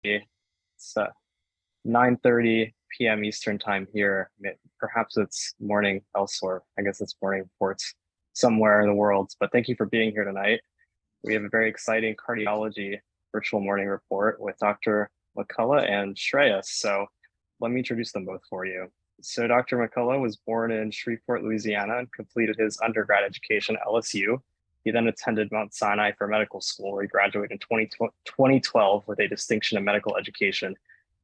It's 9:30 p.m. Eastern time here. Perhaps it's morning elsewhere. I guess it's morning reports somewhere in the world. But thank you for being here tonight. We have a very exciting cardiology virtual morning report with Dr. McCullough and Shreyas. So let me introduce them both for you. So Dr. McCullough was born in Shreveport, Louisiana, and completed his undergrad education at LSU. He then attended Mount Sinai for medical school, where he graduated in 2012 with a distinction in medical education.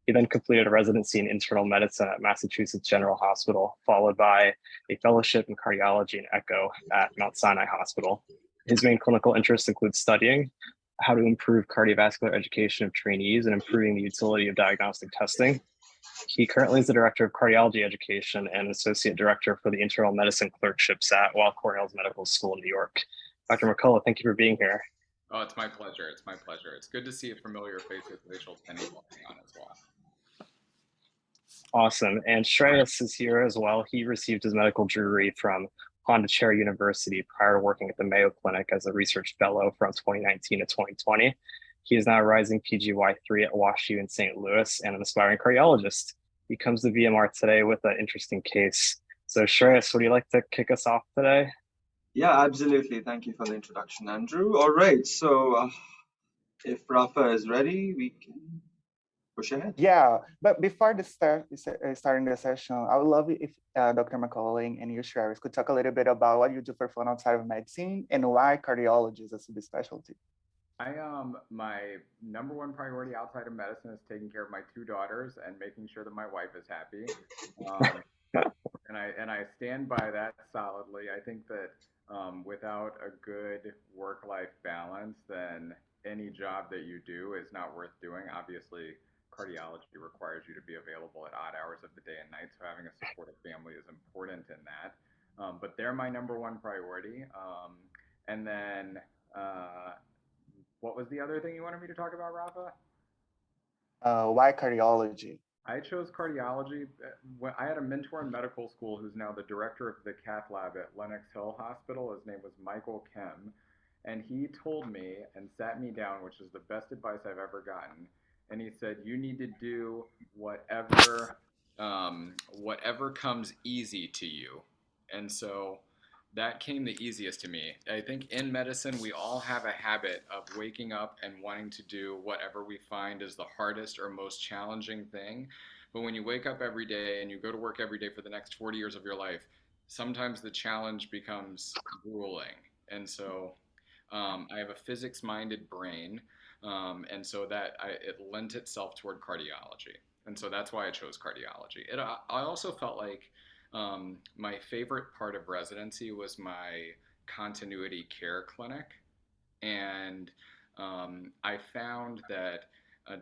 He then completed a residency in internal medicine at Massachusetts General Hospital, followed by a fellowship in cardiology and echo at Mount Sinai Hospital. His main clinical interests include studying how to improve cardiovascular education of trainees and improving the utility of diagnostic testing. He currently is the director of cardiology education and associate director for the internal medicine clerkships at Weill Cornell's Medical School in New York. Dr. McCullough, thank you for being here. Oh, it's my pleasure. It's my pleasure. It's good to see a familiar face with Rachel Penny walking on as well. Awesome. And Shreyas is here as well. He received his medical degree from Pondicherry University prior to working at the Mayo Clinic as a research fellow from 2019 to 2020. He is now a rising PGY3 at WashU in St. Louis and an aspiring cardiologist. He comes to VMR today with an interesting case. So Shreyas, would you like to kick us off today? Yeah, absolutely. Thank you for the introduction, Andrew. All right, so if Rafa is ready, we can push ahead. Yeah, but before starting the session, I would love it if Dr. McCullough and you, Shreyas, could talk a little bit about what you do for fun outside of medicine and why cardiology is a subspecialty. My number one priority outside of medicine is taking care of my two daughters and making sure that my wife is happy. And I stand by that solidly. I think that without a good work-life balance, then any job that you do is not worth doing. Obviously, cardiology requires you to be available at odd hours of the day and night, so having a supportive family is important in that. But they're my number one priority. And then, what was the other thing you wanted me to talk about, Rafa? Why cardiology? I chose cardiology. I had a mentor in medical school who's now the director of the cath lab at Lenox Hill Hospital. His name was Michael Kim. And he told me and sat me down, which is the best advice I've ever gotten. And he said, you need to do whatever comes easy to you. And so that came the easiest to me. I think in medicine, we all have a habit of waking up and wanting to do whatever we find is the hardest or most challenging thing. But when you wake up every day and you go to work every day for the next 40 years of your life, sometimes the challenge becomes grueling. And so I have a physics-minded brain, and so it lent itself toward cardiology. And so that's why I chose cardiology. I also felt like my favorite part of residency was my continuity care clinic. And I found that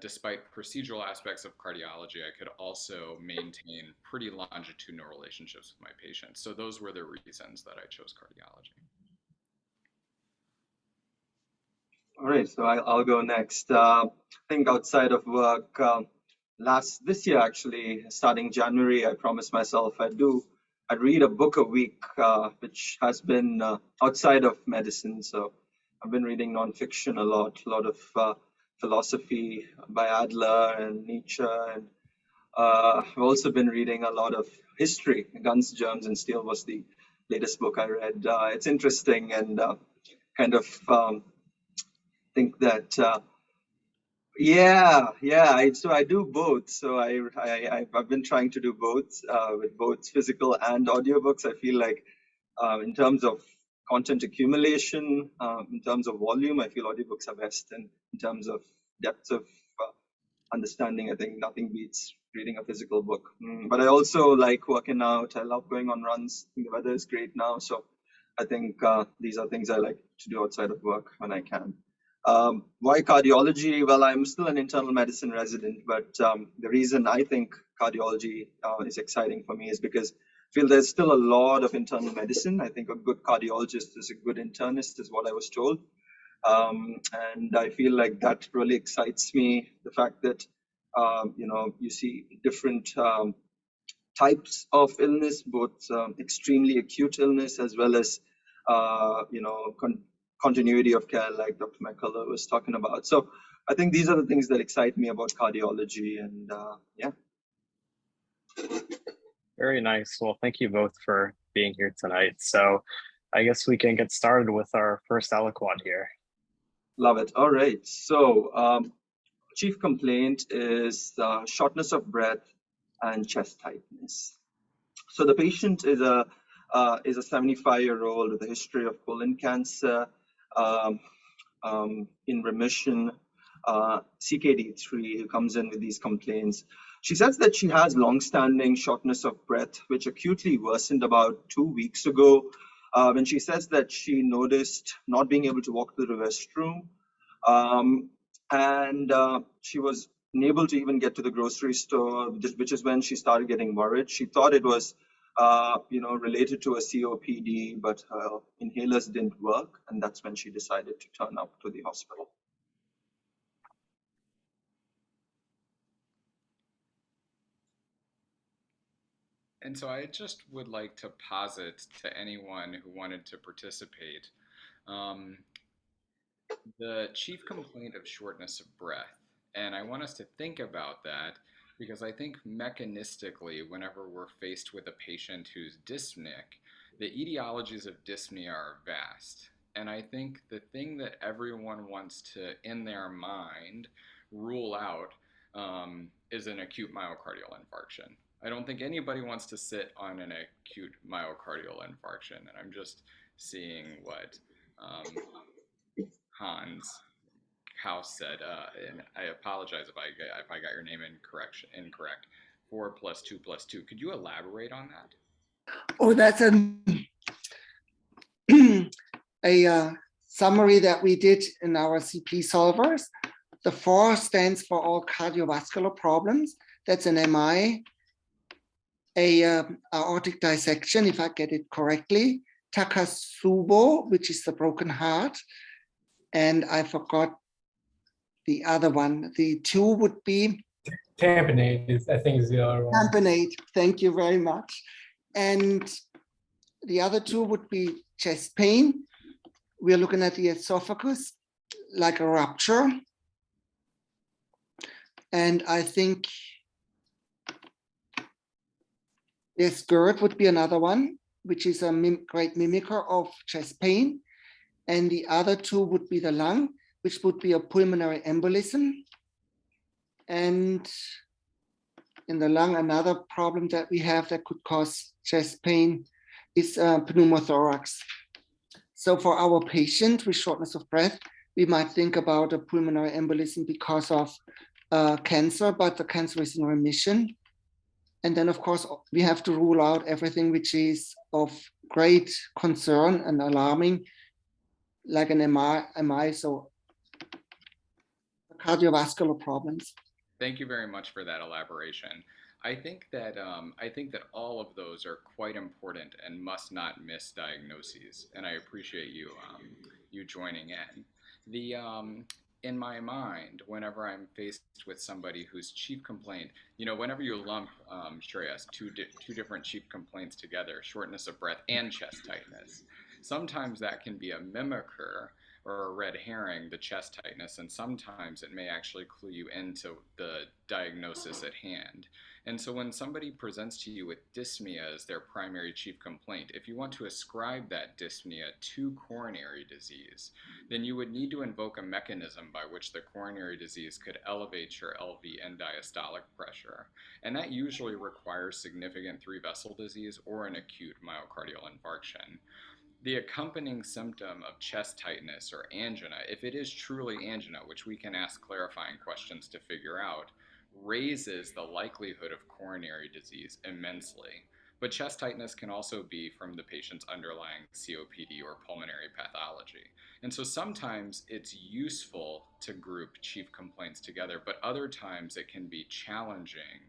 despite procedural aspects of cardiology, I could also maintain pretty longitudinal relationships with my patients. So those were the reasons that I chose cardiology. All right, so I'll go next. I think outside of work, this year actually, starting January, I promised myself I'd read a book a week, which has been outside of medicine. So I've been reading nonfiction a lot of philosophy by Adler and Nietzsche, and I've also been reading a lot of history. Guns, Germs, and Steel was the latest book I read. It's interesting and kind of think that so I do both. So I've been trying to do both with both physical and audiobooks. I feel like in terms of content accumulation, in terms of volume, I feel audiobooks are best, and in terms of depth of understanding, I think nothing beats reading a physical book. But I also like working out. I love going on runs. I think the weather is great now, so I think these are things I like to do outside of work when I can. Why cardiology? Well, I'm still an internal medicine resident, but the reason I think cardiology is exciting for me is because I feel there's still a lot of internal medicine. I think a good cardiologist is a good internist, is what I was told. And I feel like that really excites me. The fact that, you see different types of illness, both extremely acute illness as well as, continuity of care, like Dr. McCullough was talking about. So I think these are the things that excite me about cardiology, and yeah. Very nice. Well, thank you both for being here tonight. So I guess we can get started with our first aliquot here. Love it. All right. So chief complaint is shortness of breath and chest tightness. So the patient is a 75-year-old with a history of colon cancer, in remission, CKD3, who comes in with these complaints. She says that she has long-standing shortness of breath, which acutely worsened about 2 weeks ago, when she says that she noticed not being able to walk to the restroom, and she was unable to even get to the grocery store, which is when she started getting worried. She thought it was related to a COPD, but her inhalers didn't work, and that's when she decided to turn up to the hospital. And so I just would like to posit to anyone who wanted to participate the chief complaint of shortness of breath. And I want us to think about that because I think mechanistically, whenever we're faced with a patient who's dyspneic, the etiologies of dyspnea are vast. And I think the thing that everyone wants to, in their mind, rule out is an acute myocardial infarction. I don't think anybody wants to sit on an acute myocardial infarction. And I'm just seeing what Hans House said, and I apologize if I got your name incorrect. 4 plus 2 plus 2. Could you elaborate on that? Oh, that's a summary that we did in our CP solvers. The 4 stands for all cardiovascular problems. That's an MI, a aortic dissection, if I get it correctly, Takasubo, which is the broken heart, and I forgot the other one. The 2 would be tamponade, I think is the other one. Tamponade, thank you very much. And the other 2 would be chest pain. We're looking at the esophagus, like a rupture. And I think yes, GERD would be another one, which is a great mimicker of chest pain. And the other 2 would be the lung, which would be a pulmonary embolism. And in the lung, another problem that we have that could cause chest pain is pneumothorax. So for our patient with shortness of breath, we might think about a pulmonary embolism because of cancer, but the cancer is in remission. And then, of course, we have to rule out everything which is of great concern and alarming, like an MI, so cardiovascular problems. Thank you very much for that elaboration. I think that all of those are quite important and must not miss diagnoses. And I appreciate you joining in. In my mind, whenever I'm faced with somebody whose chief complaint, whenever you lump Shreyas, two different chief complaints together, shortness of breath and chest tightness, sometimes that can be a mimicker or a red herring, the chest tightness, and sometimes it may actually clue you into the diagnosis at hand. And so when somebody presents to you with dyspnea as their primary chief complaint, if you want to ascribe that dyspnea to coronary disease, then you would need to invoke a mechanism by which the coronary disease could elevate your LV and diastolic pressure. And that usually requires significant 3-vessel disease or an acute myocardial infarction. The accompanying symptom of chest tightness or angina, if it is truly angina, which we can ask clarifying questions to figure out, raises the likelihood of coronary disease immensely. But chest tightness can also be from the patient's underlying COPD or pulmonary pathology. And so sometimes it's useful to group chief complaints together, but other times it can be challenging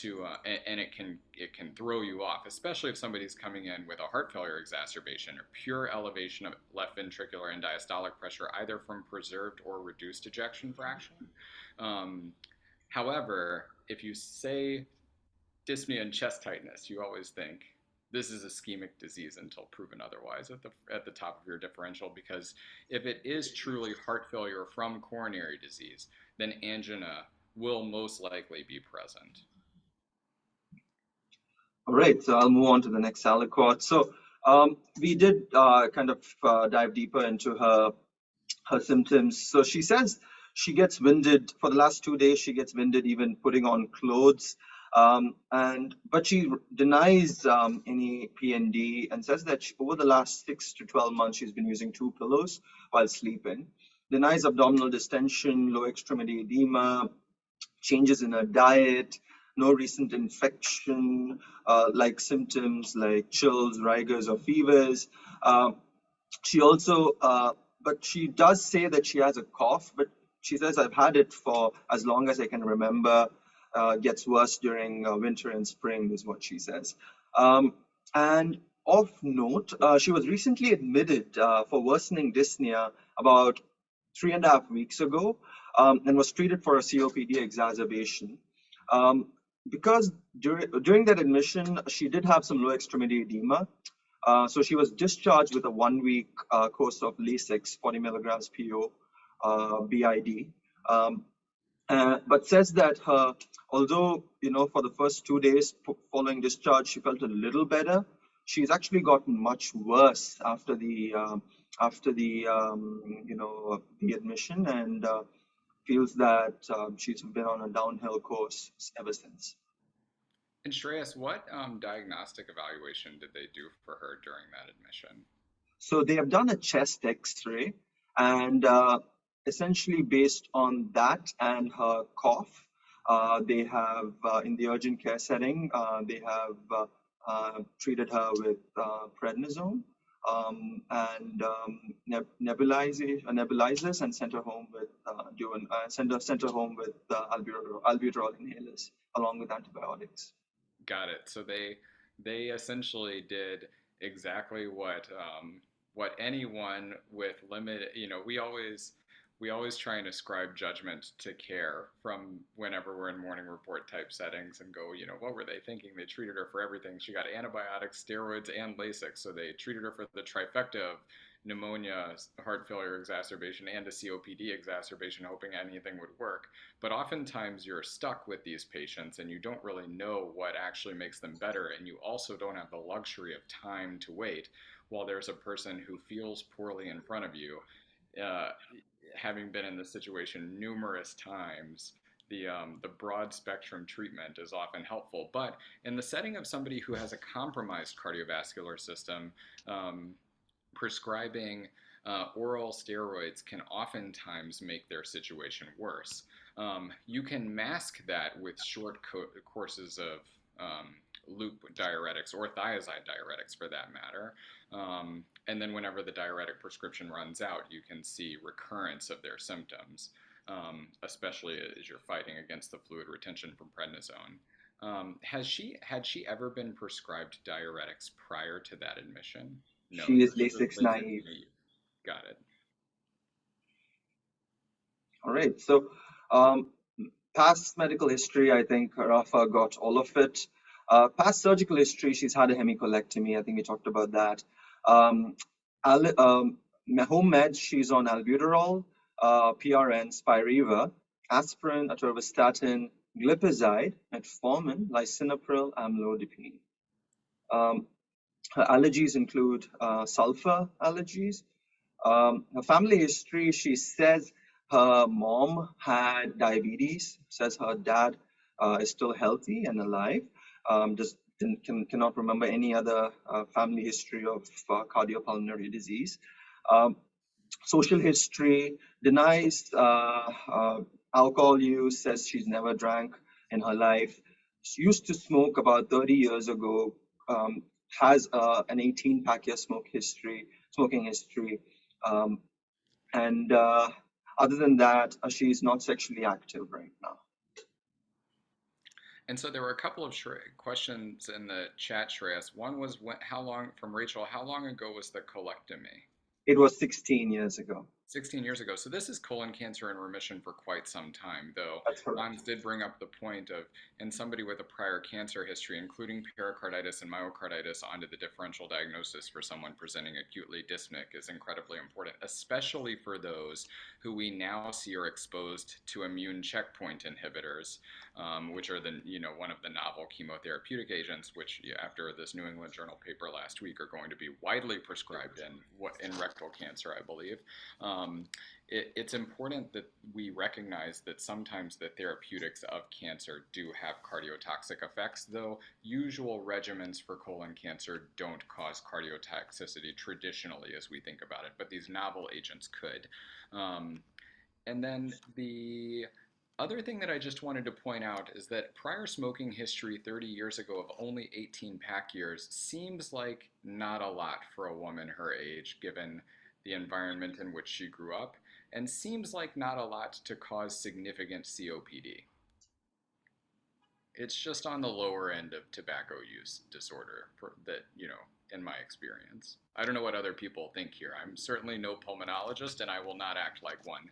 and it can throw you off, especially if somebody's coming in with a heart failure exacerbation or pure elevation of left ventricular and diastolic pressure, either from preserved or reduced ejection fraction. However, if you say dyspnea and chest tightness, you always think this is ischemic disease until proven otherwise at the top of your differential, because if it is truly heart failure from coronary disease, then angina will most likely be present. All right, so I'll move on to the next aliquot. So we did kind of dive deeper into her symptoms. So she says she gets winded for the last 2 days. She gets winded even putting on clothes, but she denies any PND and says that over the last 6 to 12 months she's been using 2 pillows while sleeping. Denies abdominal distension, lower extremity edema, changes in her diet, no recent infection, like symptoms like chills, rigors, or fevers. She also, but she does say that she has a cough, but she says, I've had it for as long as I can remember, gets worse during winter and spring, is what she says. And of note, she was recently admitted for worsening dyspnea about 3.5 weeks ago, and was treated for a COPD exacerbation. Because during that admission, she did have some low extremity edema. So she was discharged with a 1-week course of Lasix, 40 milligrams PO, BID. But says that although, for the first 2 days following discharge, she felt a little better, she's actually gotten much worse after the admission, and feels that she's been on a downhill course ever since. And Shreyas, what diagnostic evaluation did they do for her during that admission? So they have done a chest X-ray, and essentially based on that and her cough, they have, in the urgent care setting, they have treated her with prednisone and nebulizers, and sent her home with albuterol inhalers along with antibiotics. Got it. So they essentially did exactly what anyone with limited, we always try and ascribe judgment to care from whenever we're in morning report type settings and go, what were they thinking? They treated her for everything. She got antibiotics, steroids, and Lasix. So they treated her for the trifecta of pneumonia, heart failure exacerbation, and a COPD exacerbation, hoping anything would work. But oftentimes you're stuck with these patients and you don't really know what actually makes them better, and you also don't have the luxury of time to wait while there's a person who feels poorly in front of you. Having been in this situation numerous times, the broad spectrum treatment is often helpful. But in the setting of somebody who has a compromised cardiovascular system, prescribing oral steroids can oftentimes make their situation worse. You can mask that with short courses of loop diuretics or thiazide diuretics for that matter. And then whenever the diuretic prescription runs out, you can see recurrence of their symptoms, especially as you're fighting against the fluid retention from prednisone. Had she ever been prescribed diuretics prior to that admission? No. She is Lasix naive. Got it. All right. So past medical history, I think Rafa got all of it. Past surgical history, she's had a hemicolectomy. I think we talked about that. Home meds, she's on albuterol, PRN, Spiriva, aspirin, atorvastatin, glipizide, metformin, lisinopril, amlodipine. Her allergies include sulfur allergies. Her family history, she says her mom had diabetes, says her dad is still healthy and alive, just cannot remember any other family history of cardiopulmonary disease. Social history, denies alcohol use, says she's never drank in her life. She used to smoke about 30 years ago, has an 18-pack year smoking history. And other than that, she's not sexually active right now. And so there were a couple of questions in the chat, Shreyas. One was from Rachel, how long ago was the colectomy? It was 16 years ago. 16 years ago. So this is colon cancer in remission for quite some time, though. That's correct. Hans did bring up the point of, in somebody with a prior cancer history, including pericarditis and myocarditis, onto the differential diagnosis for someone presenting acutely dyspneic is incredibly important, especially for those who we now see are exposed to immune checkpoint inhibitors, which are one of the novel chemotherapeutic agents, which after this New England Journal paper last week are going to be widely prescribed in rectal cancer, I believe. It's important that we recognize that sometimes the therapeutics of cancer do have cardiotoxic effects, though usual regimens for colon cancer don't cause cardiotoxicity traditionally as we think about it, but these novel agents could. And then the other thing that I just wanted to point out is that prior smoking history 30 years ago of only 18 pack years seems like not a lot for a woman her age, given the environment in which she grew up, and seems like not a lot to cause significant COPD. It's just on the lower end of tobacco use disorder in my experience. I don't know what other people think here. I'm certainly no pulmonologist, and I will not act like one.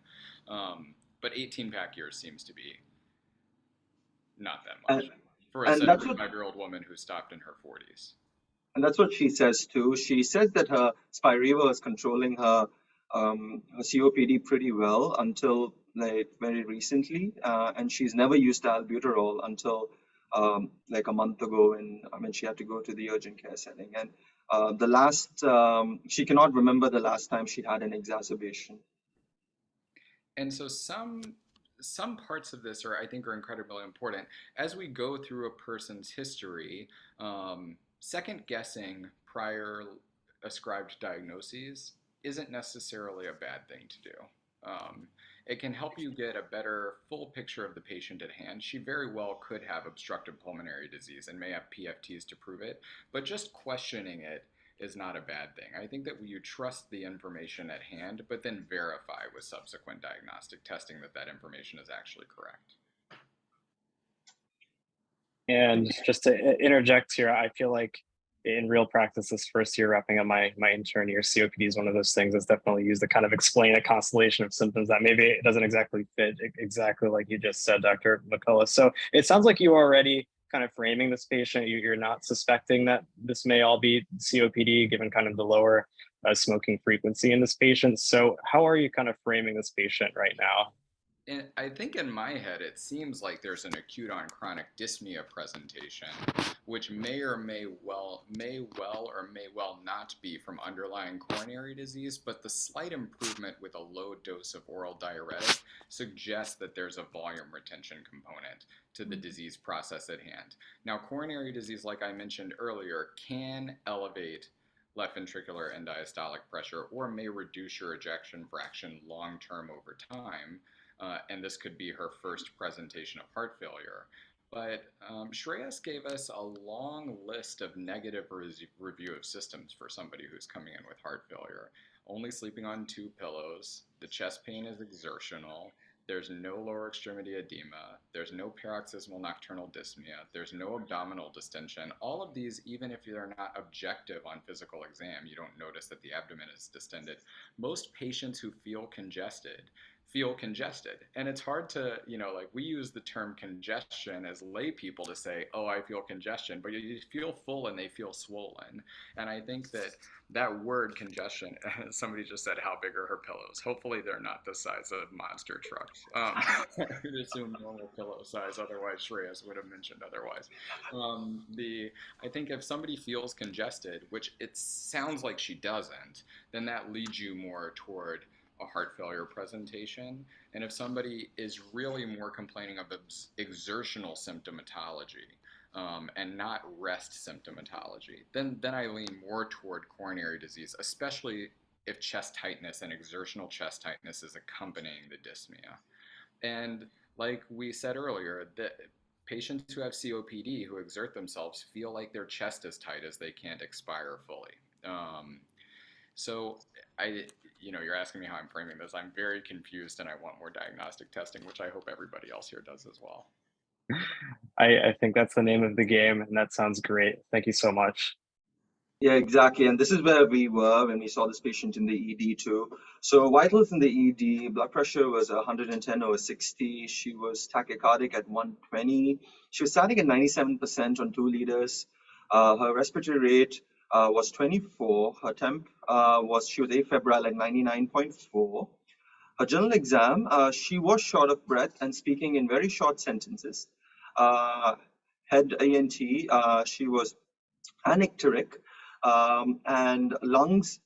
But 18 pack years seems to be not that much for a 75-year-old woman who stopped in her 40s. And that's what she says too. She says that her Spiriva is controlling her COPD pretty well until very recently, and she's never used albuterol until like a month ago when she had to go to the urgent care setting. And she cannot remember the last time she had an exacerbation. And so some parts of this I think are incredibly important. As we go through a person's history, second guessing prior ascribed diagnoses isn't necessarily a bad thing to do. It can help you get a better full picture of the patient at hand. She very well could have obstructive pulmonary disease and may have PFTs to prove it, but just questioning it is not a bad thing. I think that you trust the information at hand, but then verify with subsequent diagnostic testing that information is actually correct. And just to interject here, I feel like in real practice, this first year wrapping up my intern year, COPD is one of those things that's definitely used to kind of explain a constellation of symptoms that maybe it doesn't exactly fit exactly like you just said, Dr. McCullough. So it sounds like you are already kind of framing this patient. You're not suspecting that this may all be COPD, given kind of the lower smoking frequency in this patient. So how are you kind of framing this patient right now? And I think in my head, it seems like there's an acute on chronic dyspnea presentation, which may well not be from underlying coronary disease, but the slight improvement with a low dose of oral diuretic suggests that there's a volume retention component to the disease process at hand. Now, coronary disease, like I mentioned earlier, can elevate left ventricular and diastolic pressure or may reduce your ejection fraction long-term over time. And this could be her first presentation of heart failure. But Shreyas gave us a long list of negative review of systems for somebody who's coming in with heart failure. Only sleeping on 2 pillows, the chest pain is exertional, there's no lower extremity edema, there's no paroxysmal nocturnal dyspnea, there's no abdominal distension. All of these, even if they're not objective on physical exam, you don't notice that the abdomen is distended. Most patients who feel congested. And it's hard to, like we use the term congestion as lay people to say, oh, I feel congestion, but you feel full and they feel swollen. And I think that word congestion, somebody just said, how big are her pillows? Hopefully they're not the size of monster trucks. I would assume normal pillow size, otherwise Shreyas would have mentioned otherwise. I think if somebody feels congested, which it sounds like she doesn't, then that leads you more toward a heart failure presentation. And if somebody is really more complaining of exertional symptomatology and not rest symptomatology, then I lean more toward coronary disease, especially if chest tightness and exertional chest tightness is accompanying the dyspnea. And like we said earlier, the patients who have COPD who exert themselves feel like their chest is tight as they can't expire fully. So you're asking me how I'm framing this. I'm very confused and I want more diagnostic testing, which I hope everybody else here does as well. I think that's the name of the game, and that sounds great. Thank you so much. Yeah, exactly. And this is where we were when we saw this patient in the ED too. So vitals in the ED, blood pressure was 110/60. She was tachycardic at 120. She was static at 97% on 2 liters. Her respiratory rate was 24. Her temp she was afebrile at 99.4. Her general exam, she was short of breath and speaking in very short sentences. Head ENT, she was anicteric, and lungs,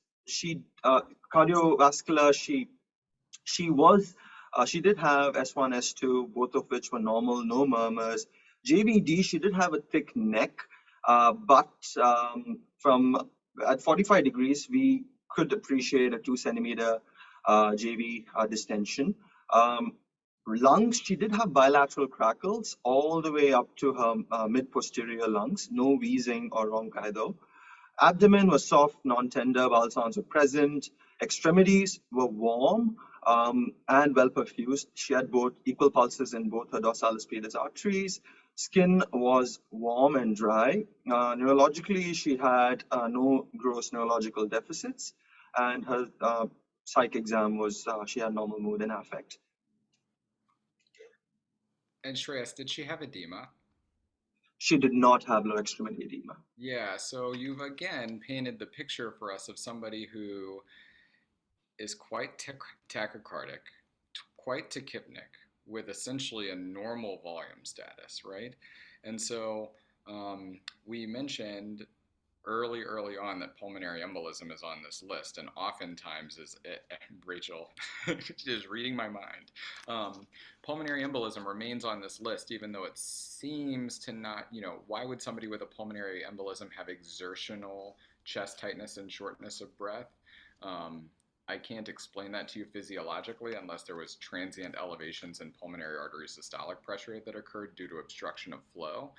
cardiovascular, she did have S1 S2, both of which were normal, no murmurs. JVD, she did have a thick neck, but from at 45 degrees we could appreciate a 2 centimeter JV distension. Lungs, she did have bilateral crackles all the way up to her mid-posterior lungs, no wheezing or rhonchi though. Abdomen was soft, non-tender, bowel sounds were present. Extremities were warm and well perfused. She had both equal pulses in both her dorsalis pedis arteries. Skin was warm and dry. Neurologically, she had no gross neurological deficits, and her psych exam was she had normal mood and affect. And Shreyas, did she have edema? She did not have lower extremity edema. Yeah, so you've again painted the picture for us of somebody who is quite tachycardic, quite tachypnic, with essentially a normal volume status, right? And so we mentioned early on that pulmonary embolism is on this list, and oftentimes Rachel is reading my mind. Pulmonary embolism remains on this list, even though it seems to not, why would somebody with a pulmonary embolism have exertional chest tightness and shortness of breath? I can't explain that to you physiologically unless there was transient elevations in pulmonary artery systolic pressure that occurred due to obstruction of flow.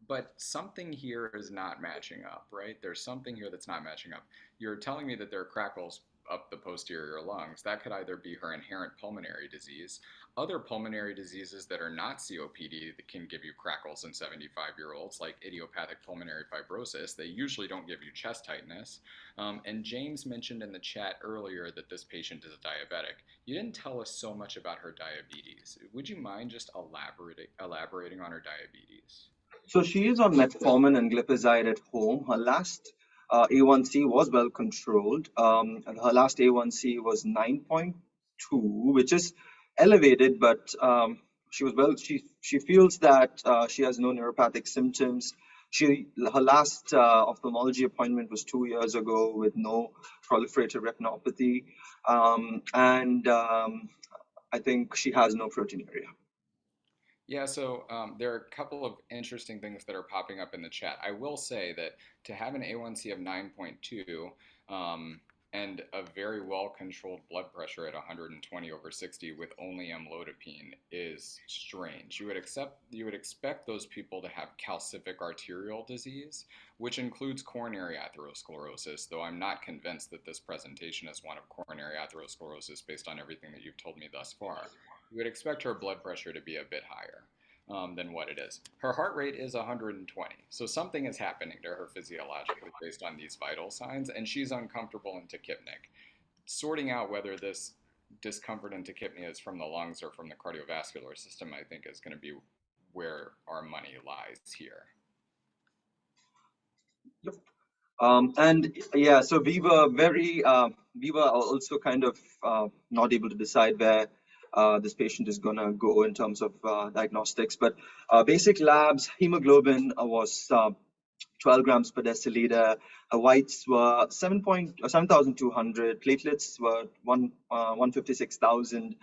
But something here is not matching up, right? There's something here that's not matching up. You're telling me that there are crackles up the posterior lungs. That could either be her inherent pulmonary disease. Other pulmonary diseases that are not COPD that can give you crackles in 75-year-olds, like idiopathic pulmonary fibrosis, they usually don't give you chest tightness. And James mentioned in the chat earlier that this patient is diabetic. You didn't tell us so much about her diabetes. Would you mind just elaborating on her diabetes? So she is on metformin and glipizide at home. Her last A1C was well controlled. Her last A1C was 9.2, which is elevated, but she was well. She feels that she has no neuropathic symptoms. Her last ophthalmology appointment was 2 years ago with no proliferative retinopathy, and I think she has no proteinuria. Yeah, so there are a couple of interesting things that are popping up in the chat. I will say that to have an A1C of 9.2 and a very well-controlled blood pressure at 120/60 with only amlodipine is strange. You would expect those people to have calcific arterial disease, which includes coronary atherosclerosis, though I'm not convinced that this presentation is one of coronary atherosclerosis based on everything that you've told me thus far. You would expect her blood pressure to be a bit higher than what it is. Her heart rate is 120, so something is happening to her physiologically based on these vital signs, and she's uncomfortable and tachypnic. Sorting out whether this discomfort and tachypnea is from the lungs or from the cardiovascular system, I think, is going to be where our money lies here. Yep. And yeah, so we were also kind of not able to decide where this patient is gonna go in terms of diagnostics, but basic labs, hemoglobin was 12 grams per deciliter. Her whites were 7,200. Platelets were 156,000.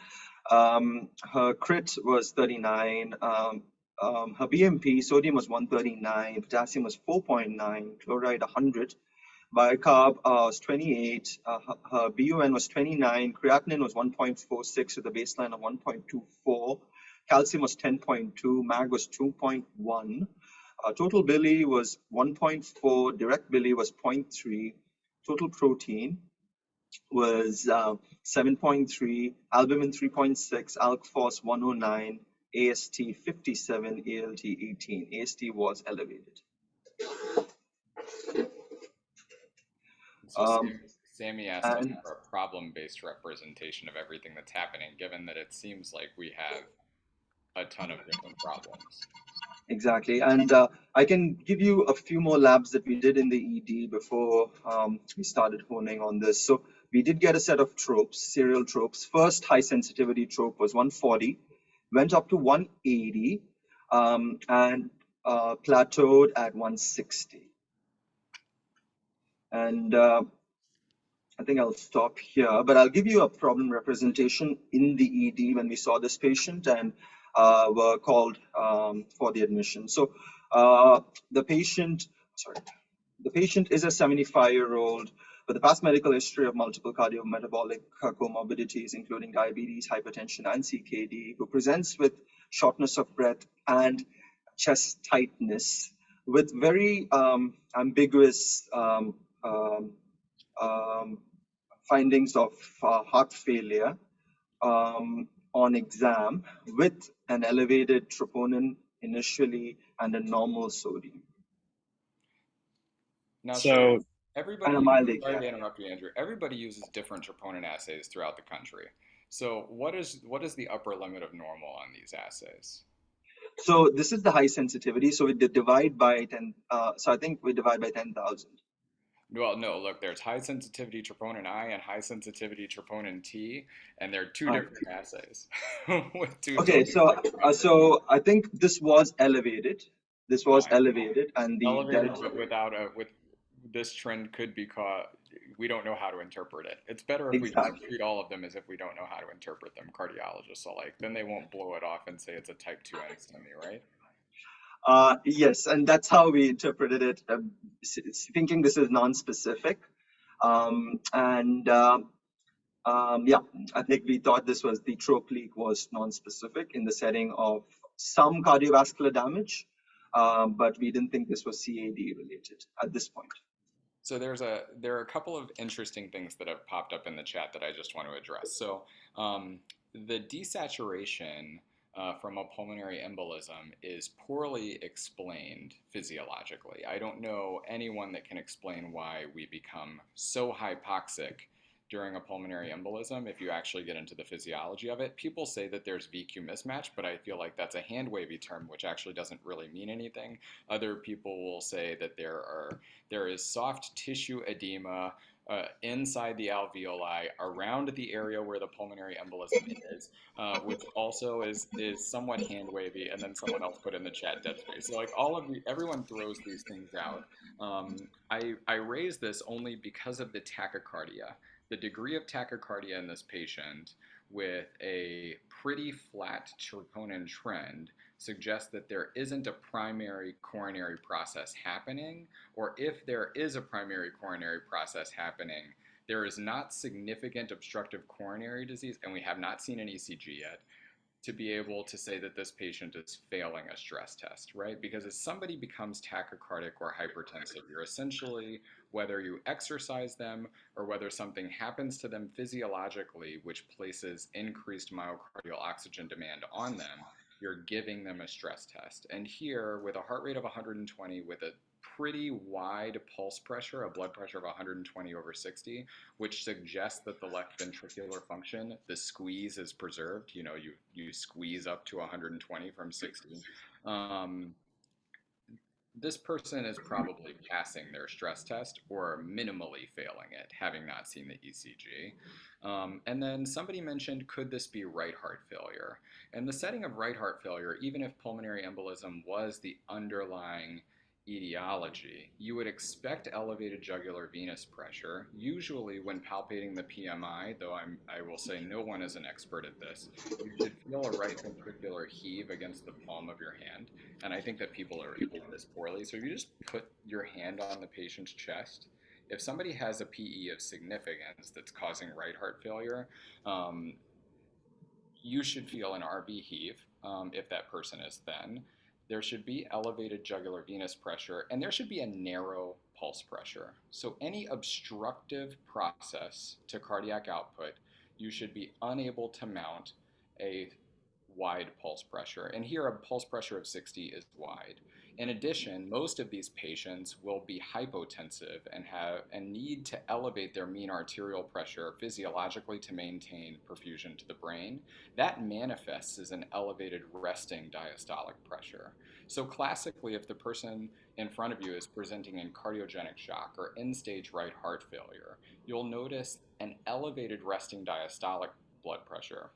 Her crit was 39. Her BMP, sodium was 139, potassium was 4.9, chloride 100, bicarb was 28, her BUN was 29, creatinine was 1.46 with a baseline of 1.24, calcium was 10.2, mag was 2.1, total bili was 1.4, direct bili was 0.3, total protein was 7.3, albumin 3.6, alk phos 109, AST 57, ALT 18. AST was elevated. So Um, Sammy asked us and for a problem-based representation of everything that's happening, given that it seems like we have a ton of different problems. Exactly. And I can give you a few more labs that we did in the ED before we started honing on this. So we did get a set of tropes, serial tropes. First high sensitivity trope was 140, went up to 180, and plateaued at 160. And I think I'll stop here, but I'll give you a problem representation in the ED when we saw this patient and were called for the admission. So the patient, sorry, the patient is a 75-year-old with a past medical history of multiple cardiometabolic comorbidities, including diabetes, hypertension, and CKD, who presents with shortness of breath and chest tightness with very ambiguous findings of heart failure on exam with an elevated troponin initially and a normal sodium. Now, So everybody, And a mild sorry AKI. to interrupt you, Andrew. Everybody uses different troponin assays throughout the country. So what is the upper limit of normal on these assays? So this is the high sensitivity. So we divide by 10. So I think we divide by 10,000. Well, no, look, there's high sensitivity troponin I and high sensitivity troponin T, and they're two different assays. with two Okay, so I think this was elevated. This was Fine. elevated, and the Elevated, delta. but without with this trend could be caught. We don't know how to interpret it. It's better if we just Exactly. treat all of them as if we don't know how to interpret them. Cardiologists alike, then they won't blow it off and say it's a type 2 NSTEMI, right? Yes, and that's how we interpreted it, thinking this is non-specific. Yeah, I think we thought this was the trope leak was non-specific in the setting of some cardiovascular damage, but we didn't think this was CAD related at this point. So there are a couple of interesting things that have popped up in the chat that I just want to address. So the desaturation from a pulmonary embolism is poorly explained physiologically. I don't know anyone that can explain why we become so hypoxic during a pulmonary embolism if you actually get into the physiology of it. People say that there's VQ mismatch, but I feel like that's a hand-wavy term which actually doesn't really mean anything. Other people will say that there is soft tissue edema inside the alveoli around the area where the pulmonary embolism is, which also is somewhat hand wavy. And then someone else put in the chat dead space. So like everyone throws these things out. I raise this only because of the tachycardia. The degree of tachycardia in this patient with a pretty flat troponin trend suggests that there isn't a primary coronary process happening, or if there is a primary coronary process happening, there is not significant obstructive coronary disease, and we have not seen an ECG yet, to be able to say that this patient is failing a stress test, right? Because if somebody becomes tachycardic or hypertensive, you're essentially, whether you exercise them or whether something happens to them physiologically, which places increased myocardial oxygen demand on them, you're giving them a stress test. And here, with a heart rate of 120, with a pretty wide pulse pressure, a blood pressure of 120/60, which suggests that the left ventricular function, the squeeze, is preserved. You know, you squeeze up to 120 from 60. This person is probably passing their stress test or minimally failing it, having not seen the ECG. And then somebody mentioned, could this be right heart failure? In the setting of right heart failure, even if pulmonary embolism was the underlying etiology, you would expect elevated jugular venous pressure. Usually when palpating the PMI, though I will say no one is an expert at this, you should feel a right ventricular heave against the palm of your hand. And I think that people are doing this poorly. So if you just put your hand on the patient's chest, if somebody has a PE of significance that's causing right heart failure, you should feel an RV heave if that person is thin. There should be elevated jugular venous pressure, and there should be a narrow pulse pressure. So any obstructive process to cardiac output, you should be unable to mount a wide pulse pressure. And here a pulse pressure of 60 is wide. In addition, most of these patients will be hypotensive and need to elevate their mean arterial pressure physiologically to maintain perfusion to the brain. That manifests as an elevated resting diastolic pressure. So classically, if the person in front of you is presenting in cardiogenic shock or end-stage right heart failure, you'll notice an elevated resting diastolic blood pressure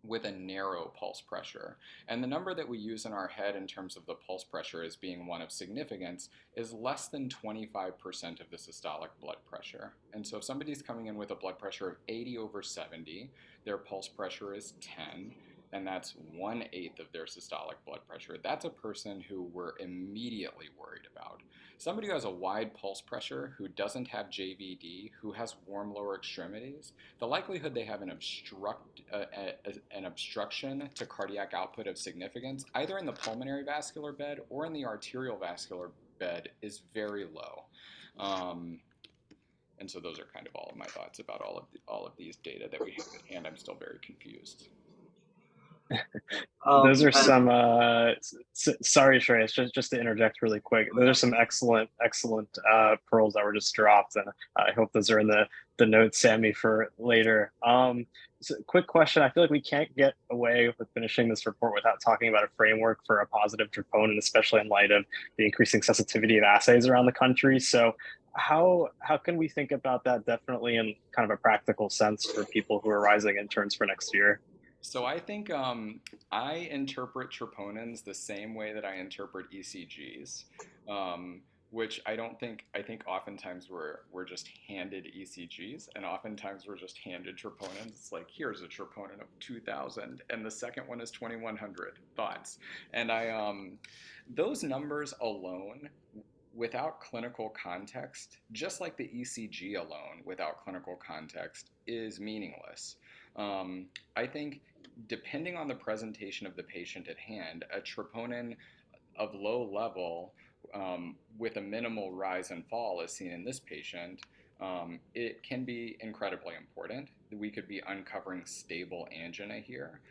with a narrow pulse pressure. And the number that we use in our head in terms of the pulse pressure as being one of significance is less than 25% of the systolic blood pressure. And so if somebody's coming in with a blood pressure of 80/70, their pulse pressure is 10, and that's 1/8 of their systolic blood pressure. That's a person who we're immediately worried about. Somebody who has a wide pulse pressure, who doesn't have JVD, who has warm lower extremities, the likelihood they have an obstruction to cardiac output of significance, either in the pulmonary vascular bed or in the arterial vascular bed, is very low. And so those are kind of all of my thoughts about all of these data that we have at hand. I'm still very confused. Those are some, sorry, Shreyas, just to interject really quick. Those are some excellent pearls that were just dropped. And I hope those are in the notes, Sammy, for later. So quick question. I feel like we can't get away with finishing this report without talking about a framework for a positive troponin, especially in light of the increasing sensitivity of assays around the country. So how can we think about that definitely in kind of a practical sense for people who are rising interns for next year? So I think I interpret troponins the same way that I interpret ECGs, which I think oftentimes we're just handed ECGs, and oftentimes we're just handed troponins. It's like, here's a troponin of 2,000, and the second one is 2,100. Thoughts? And those numbers alone, without clinical context, just like the ECG alone without clinical context, is meaningless. I think depending on the presentation of the patient at hand, a troponin of low level with a minimal rise and fall as seen in this patient, it can be incredibly important. We could be uncovering stable angina here,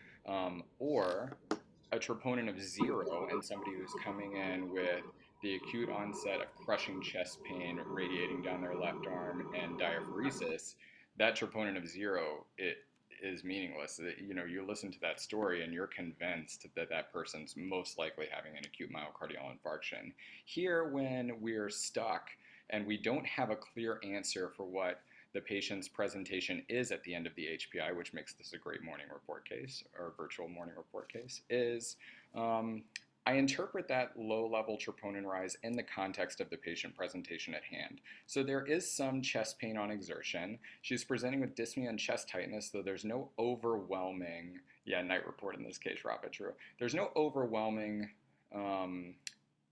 or a troponin of 0 in somebody who's coming in with the acute onset of crushing chest pain radiating down their left arm and diaphoresis. That troponin of 0, it is meaningless. You listen to that story and you're convinced that that person's most likely having an acute myocardial infarction. Here, when we're stuck and we don't have a clear answer for what the patient's presentation is at the end of the HPI, which makes this a great morning report case, or virtual morning report case, is I interpret that low-level troponin rise in the context of the patient presentation at hand. So there is some chest pain on exertion. She's presenting with dyspnea and chest tightness, though there's no overwhelming, night report in this case, Rafa, true. There's no overwhelming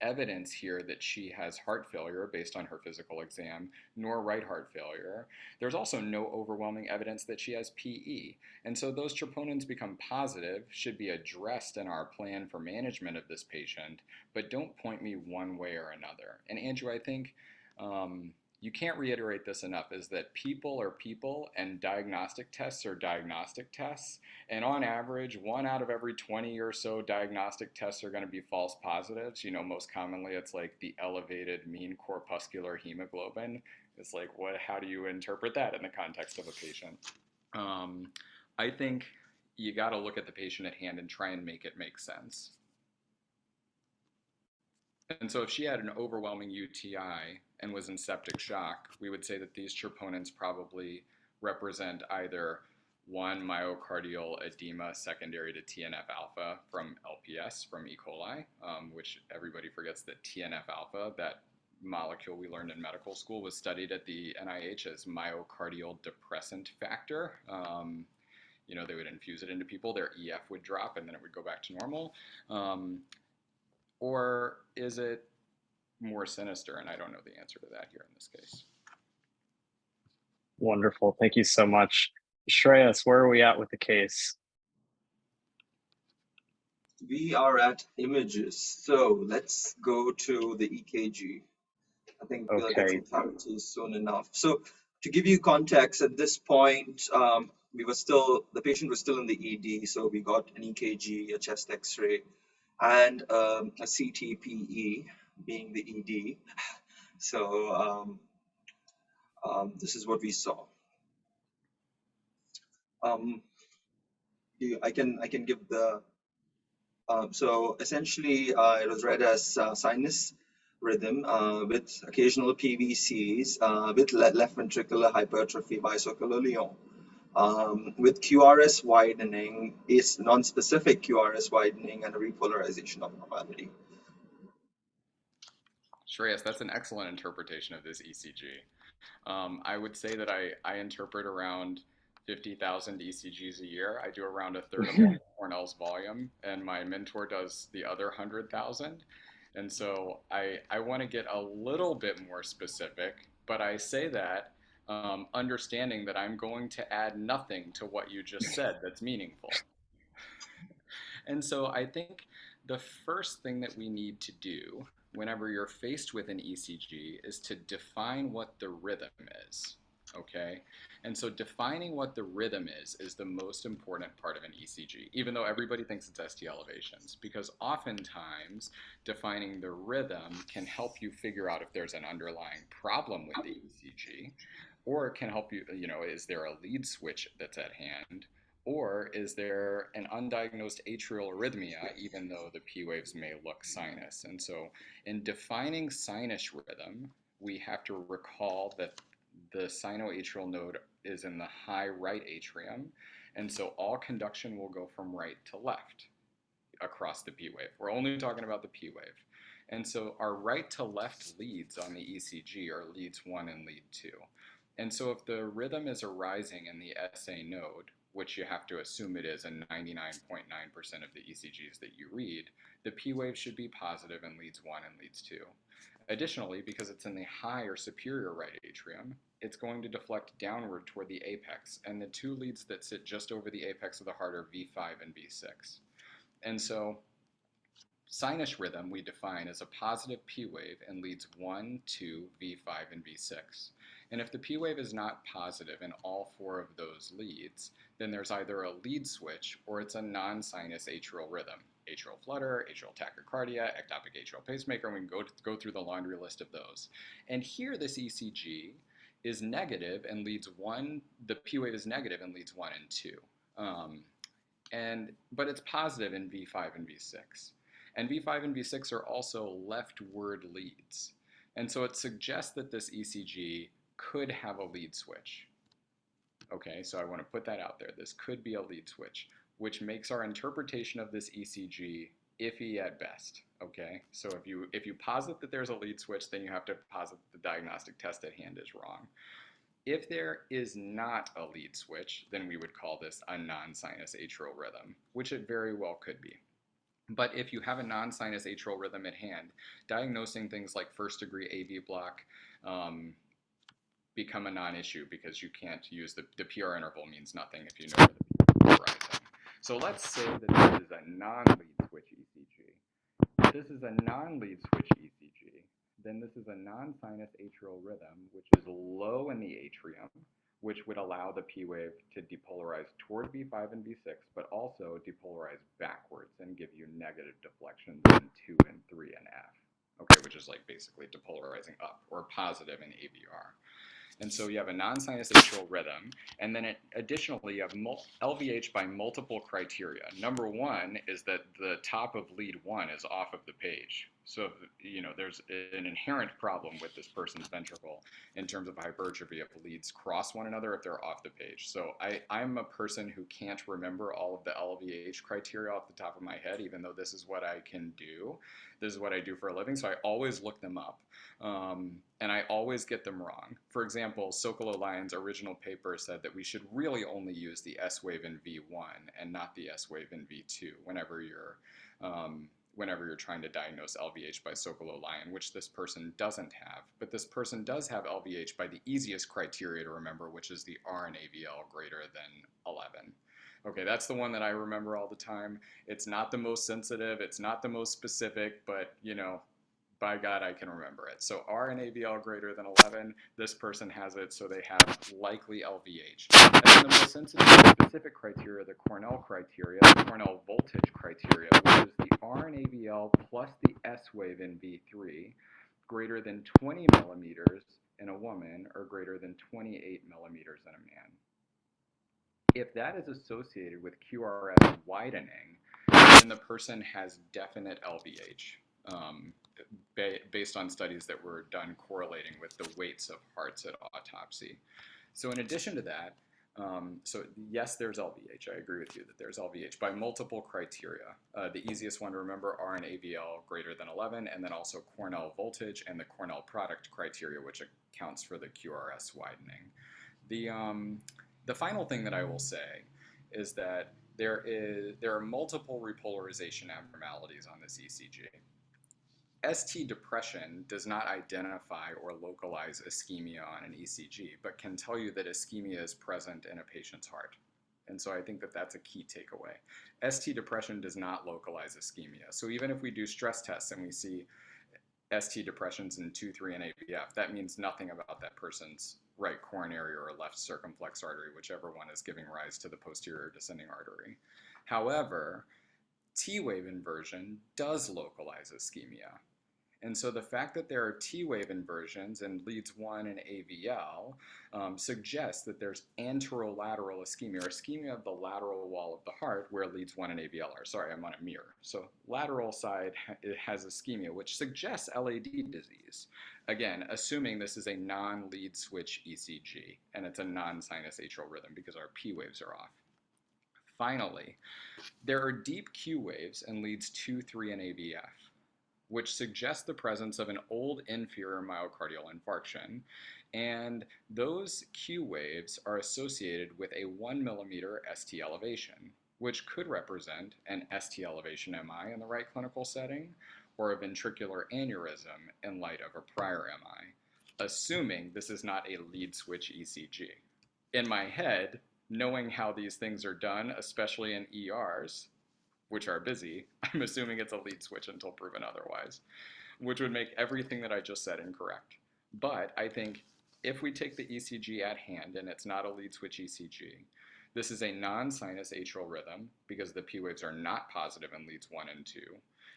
evidence here that she has heart failure based on her physical exam, nor right heart failure. There's also no overwhelming evidence that she has PE. And so those troponins become positive, should be addressed in our plan for management of this patient, but don't point me one way or another. And Andrew, I think you can't reiterate this enough, is that people are people and diagnostic tests are diagnostic tests. And on average, 1 out of every 20 or so diagnostic tests are going to be false positives. Most commonly it's like the elevated mean corpuscular hemoglobin. It's like, how do you interpret that in the context of a patient? I think you got to look at the patient at hand and try and make it make sense. And so if she had an overwhelming UTI and was in septic shock, we would say that these troponins probably represent either one, myocardial edema secondary to TNF-alpha from LPS, from E. coli, which everybody forgets that TNF-alpha, that molecule we learned in medical school, was studied at the NIH as myocardial depressant factor. They would infuse it into people, their EF would drop, and then it would go back to normal. Or is it more sinister? And I don't know the answer to that here in this case. Wonderful. Thank you so much. Shreyas, where are we at with the case? We are at images. So let's go to the EKG. I think we'll get some clarity soon enough. So to give you context, at this point, the patient was still in the ED, so we got an EKG, a chest X-ray, and a CTPE being the ED. So this is what we saw. I can give the so essentially it was read as sinus rhythm with occasional PVCs with left ventricular hypertrophy by Socolo-Lyon. With QRS widening, is non-specific QRS widening and a repolarization of normality. Shreyas, that's an excellent interpretation of this ECG. I would say that I interpret around 50,000 ECGs a year. I do around a third of Cornell's volume, and my mentor does the other 100,000. And so I want to get a little bit more specific, but I say that understanding that I'm going to add nothing to what you just said that's meaningful. And so I think the first thing that we need to do whenever you're faced with an ECG is to define what the rhythm is, okay? And so defining what the rhythm is the most important part of an ECG, even though everybody thinks it's ST elevations, because oftentimes defining the rhythm can help you figure out if there's an underlying problem with the ECG, or it can help you, is there a lead switch that's at hand? Or is there an undiagnosed atrial arrhythmia, even though the P waves may look sinus? And so in defining sinus rhythm, we have to recall that the sinoatrial node is in the high right atrium. And so all conduction will go from right to left across the P wave. We're only talking about the P wave. And so our right to left leads on the ECG are leads 1 and lead 2. And so if the rhythm is arising in the SA node, which you have to assume it is in 99.9% of the ECGs that you read, the P wave should be positive in leads 1 and leads 2. Additionally, because it's in the high or superior right atrium, it's going to deflect downward toward the apex, and the two leads that sit just over the apex of the heart are V5 and V6. And so sinus rhythm we define as a positive P wave in leads 1, 2, V5, and V6. And if the P wave is not positive in all 4 of those leads, then there's either a lead switch or it's a non-sinus atrial rhythm. Atrial flutter, atrial tachycardia, ectopic atrial pacemaker, and we can go through the laundry list of those. And here this ECG is negative and leads 1, the P wave is negative in leads 1 and 2. But it's positive in V5 and V6. And V5 and V6 are also leftward leads. And so it suggests that this ECG could have a lead switch. Okay, so I want to put that out there. This could be a lead switch, which makes our interpretation of this ECG iffy at best. Okay, so if you posit that there's a lead switch, then you have to posit that the diagnostic test at hand is wrong. If there is not a lead switch, then we would call this a non-sinus atrial rhythm, which it very well could be. But if you have a non-sinus atrial rhythm at hand, diagnosing things like first-degree AV block become a non-issue because you can't use the PR interval means nothing if you know where the PR is rising. So let's say that this is a non-lead switch ECG. If this is a non-lead switch ECG, then this is a non-sinus atrial rhythm, which is low in the atrium, which would allow the P wave to depolarize toward V5 and V6, but also depolarize backwards and give you negative deflections in 2 and 3 and F, okay, which is like basically depolarizing up, or positive in AVR. And so you have a non-sinus atrial rhythm, and then additionally you have LVH by multiple criteria. Number 1 is that the top of lead 1 is off of the page. So, there's an inherent problem with this person's ventricle in terms of hypertrophy if leads cross one another if they're off the page. So I'm a person who can't remember all of the LVH criteria off the top of my head, even though this is what I can do. This is what I do for a living, so I always look them up. And I always get them wrong. For example, Socolo-Lyon's original paper said that we should really only use the S wave in V1 and not the S wave in V2 whenever you're trying to diagnose LVH by Socolo-Lyon, which this person doesn't have. But this person does have LVH by the easiest criteria to remember, which is the R and AVL greater than 11. Okay, that's the one that I remember all the time. It's not the most sensitive, it's not the most specific, but by God, I can remember it. So R and AVL greater than 11, this person has it, so they have likely LVH. And then the more sensitive specific criteria, the Cornell criteria, the Cornell voltage criteria, which is the R and AVL plus the S wave in V3 greater than 20 millimeters in a woman or greater than 28 millimeters in a man. If that is associated with QRS widening, then the person has definite LVH, based on studies that were done correlating with the weights of hearts at autopsy. So in addition to that, so yes, there's LVH. I agree with you that there's LVH by multiple criteria. The easiest one to remember are an AVL greater than 11, and then also Cornell voltage and the Cornell product criteria, which accounts for the QRS widening. The final thing that I will say is that there are multiple repolarization abnormalities on this ECG. ST depression does not identify or localize ischemia on an ECG, but can tell you that ischemia is present in a patient's heart. And so I think that that's a key takeaway. ST depression does not localize ischemia. So even if we do stress tests and we see ST depressions in 2, 3, and AVF, that means nothing about that person's right coronary or left circumflex artery, whichever one is giving rise to the posterior descending artery. However, T-wave inversion does localize ischemia. And so the fact that there are T-wave inversions in leads 1 and AVL suggests that there's anterolateral ischemia, or ischemia of the lateral wall of the heart where leads 1 and AVL are. Sorry, I'm on a mirror. So lateral side, it has ischemia, which suggests LAD disease. Again, assuming this is a non-lead switch ECG, and it's a non-sinus atrial rhythm because our P waves are off. Finally, there are deep Q waves in leads 2, 3, and AVF, which suggests the presence of an old inferior myocardial infarction. And those Q waves are associated with a 1 millimeter ST elevation, which could represent an ST elevation MI in the right clinical setting, or a ventricular aneurysm in light of a prior MI, assuming this is not a lead switch ECG. In my head, knowing how these things are done, especially in ERs, which are busy, I'm assuming it's a lead switch until proven otherwise, which would make everything that I just said incorrect. But I think if we take the ECG at hand and it's not a lead switch ECG, this is a non-sinus atrial rhythm because the P waves are not positive in leads 1 and 2.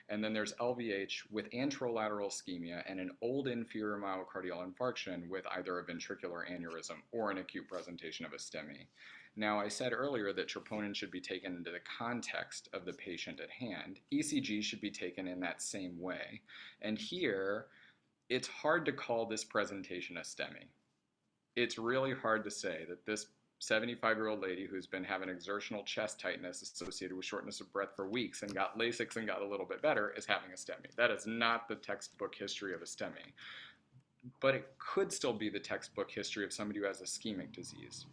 And then there's LVH with anterolateral ischemia and an old inferior myocardial infarction with either a ventricular aneurysm or an acute presentation of a STEMI. Now, I said earlier that troponin should be taken into the context of the patient at hand. ECG should be taken in that same way. And here, it's hard to call this presentation a STEMI. It's really hard to say that this 75-year-old lady who's been having exertional chest tightness associated with shortness of breath for weeks and got Lasix and got a little bit better is having a STEMI. That is not the textbook history of a STEMI. But it could still be the textbook history of somebody who has ischemic disease.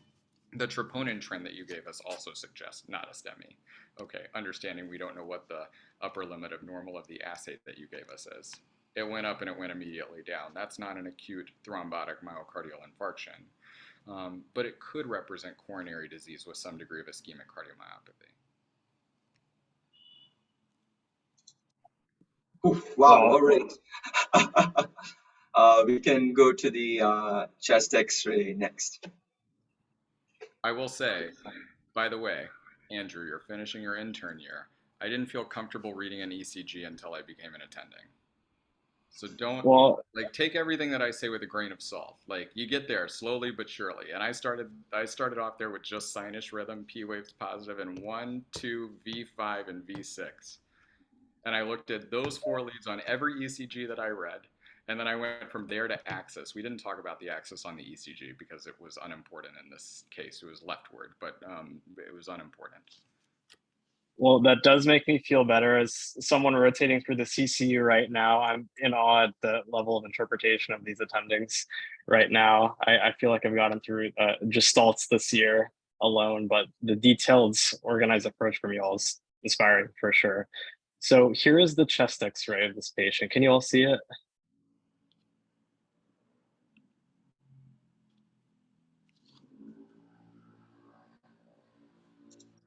The troponin trend that you gave us also suggests not a STEMI. Okay, understanding we don't know what the upper limit of normal of the assay that you gave us is. It went up and it went immediately down. That's not an acute thrombotic myocardial infarction. But it could represent coronary disease with some degree of ischemic cardiomyopathy. Oof, wow, all right. We can go to the chest x-ray next. I will say, by the way, Andrew, you're finishing your intern year. I didn't feel comfortable reading an ECG until I became an attending. So don't, take everything that I say with a grain of salt. Like, you get there slowly but surely. And I started off there with just sinus rhythm, P waves positive, and 1, 2, V5, and V6. And I looked at those 4 leads on every ECG that I read. And then I went from there to axis. We didn't talk about the axis on the ECG because it was unimportant in this case. It was leftward, but it was unimportant. Well, that does make me feel better as someone rotating through the CCU right now. I'm in awe at the level of interpretation of these attendings right now. I feel like I've gotten through gestalts this year alone, but the detailed, organized approach from you all is inspiring for sure. So here is the chest x-ray of this patient. Can you all see it?